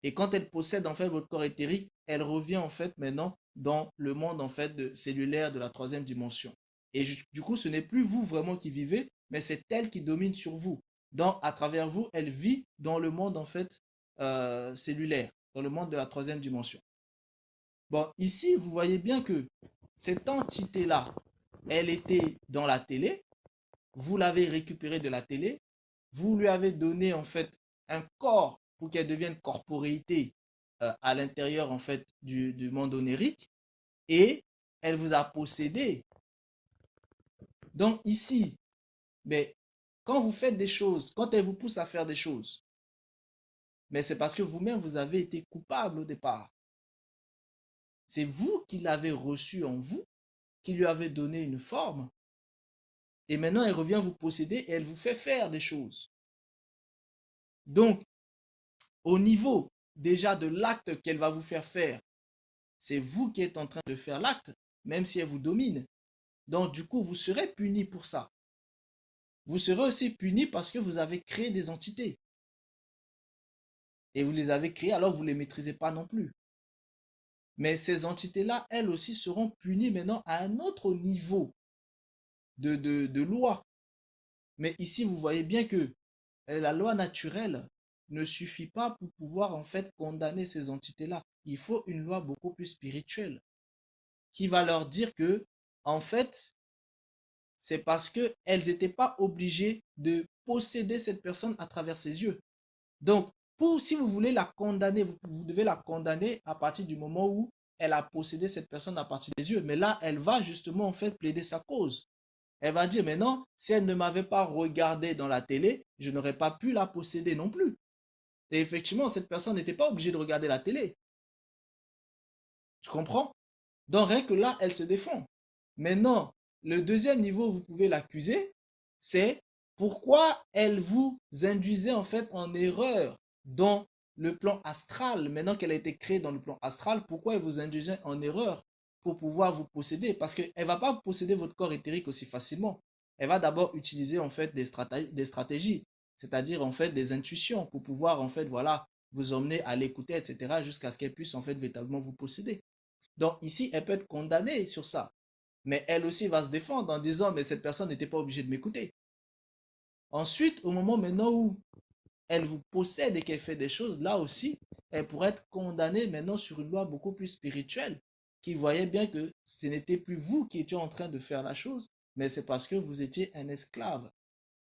Et quand elle possède en fait votre corps éthérique, elle revient en fait maintenant dans le monde en fait cellulaire de la troisième dimension. Et du coup, ce n'est plus vous vraiment qui vivez, mais c'est elle qui domine sur vous. Donc, à travers vous, elle vit dans le monde en fait cellulaire, dans le monde de la troisième dimension. Bon, ici, vous voyez bien que cette entité-là, elle était dans la télé, vous l'avez récupérée de la télé, vous lui avez donné en fait un corps pour qu'elle devienne corporéité à l'intérieur en fait du monde onirique et elle vous a possédé. Donc ici, mais quand vous faites des choses, quand elle vous pousse à faire des choses, mais c'est parce que vous-même vous avez été coupable au départ. C'est vous qui l'avez reçu en vous, qui lui avez donné une forme. Et maintenant, elle revient vous posséder et elle vous fait faire des choses. Donc, au niveau déjà de l'acte qu'elle va vous faire faire, c'est vous qui êtes en train de faire l'acte, même si elle vous domine. Donc, du coup, vous serez puni pour ça. Vous serez aussi puni parce que vous avez créé des entités. Et vous les avez créées alors que vous ne les maîtrisez pas non plus. Mais ces entités-là, elles aussi seront punies maintenant à un autre niveau de loi. Mais ici, vous voyez bien que la loi naturelle ne suffit pas pour pouvoir en fait condamner ces entités-là. Il faut une loi beaucoup plus spirituelle qui va leur dire que, en fait, c'est parce qu'elles n'étaient pas obligées de posséder cette personne à travers ses yeux. Donc, si vous voulez la condamner, vous devez la condamner à partir du moment où elle a possédé cette personne à partir des yeux. Mais là, elle va justement en fait plaider sa cause. Elle va dire, mais non, si elle ne m'avait pas regardé dans la télé, je n'aurais pas pu la posséder non plus. Et effectivement, cette personne n'était pas obligée de regarder la télé. Tu comprends? Donc, rien que là, elle se défend. Maintenant, le deuxième niveau où vous pouvez l'accuser, c'est pourquoi elle vous induisait en fait en erreur dans le plan astral. Maintenant qu'elle a été créée dans le plan astral, pourquoi elle vous induisait en erreur pour pouvoir vous posséder? Parce qu'elle ne va pas posséder votre corps éthérique aussi facilement. Elle va d'abord utiliser en fait des stratégies, c'est-à-dire en fait des intuitions pour pouvoir en fait voilà vous emmener à l'écouter, etc. jusqu'à ce qu'elle puisse en fait véritablement vous posséder. Donc ici, elle peut être condamnée sur ça. Mais elle aussi va se défendre en disant, mais cette personne n'était pas obligée de m'écouter. Ensuite, au moment maintenant où elle vous possède et qu'elle fait des choses, là aussi, elle pourrait être condamnée maintenant sur une loi beaucoup plus spirituelle, qui voyait bien que ce n'était plus vous qui étiez en train de faire la chose, mais c'est parce que vous étiez un esclave.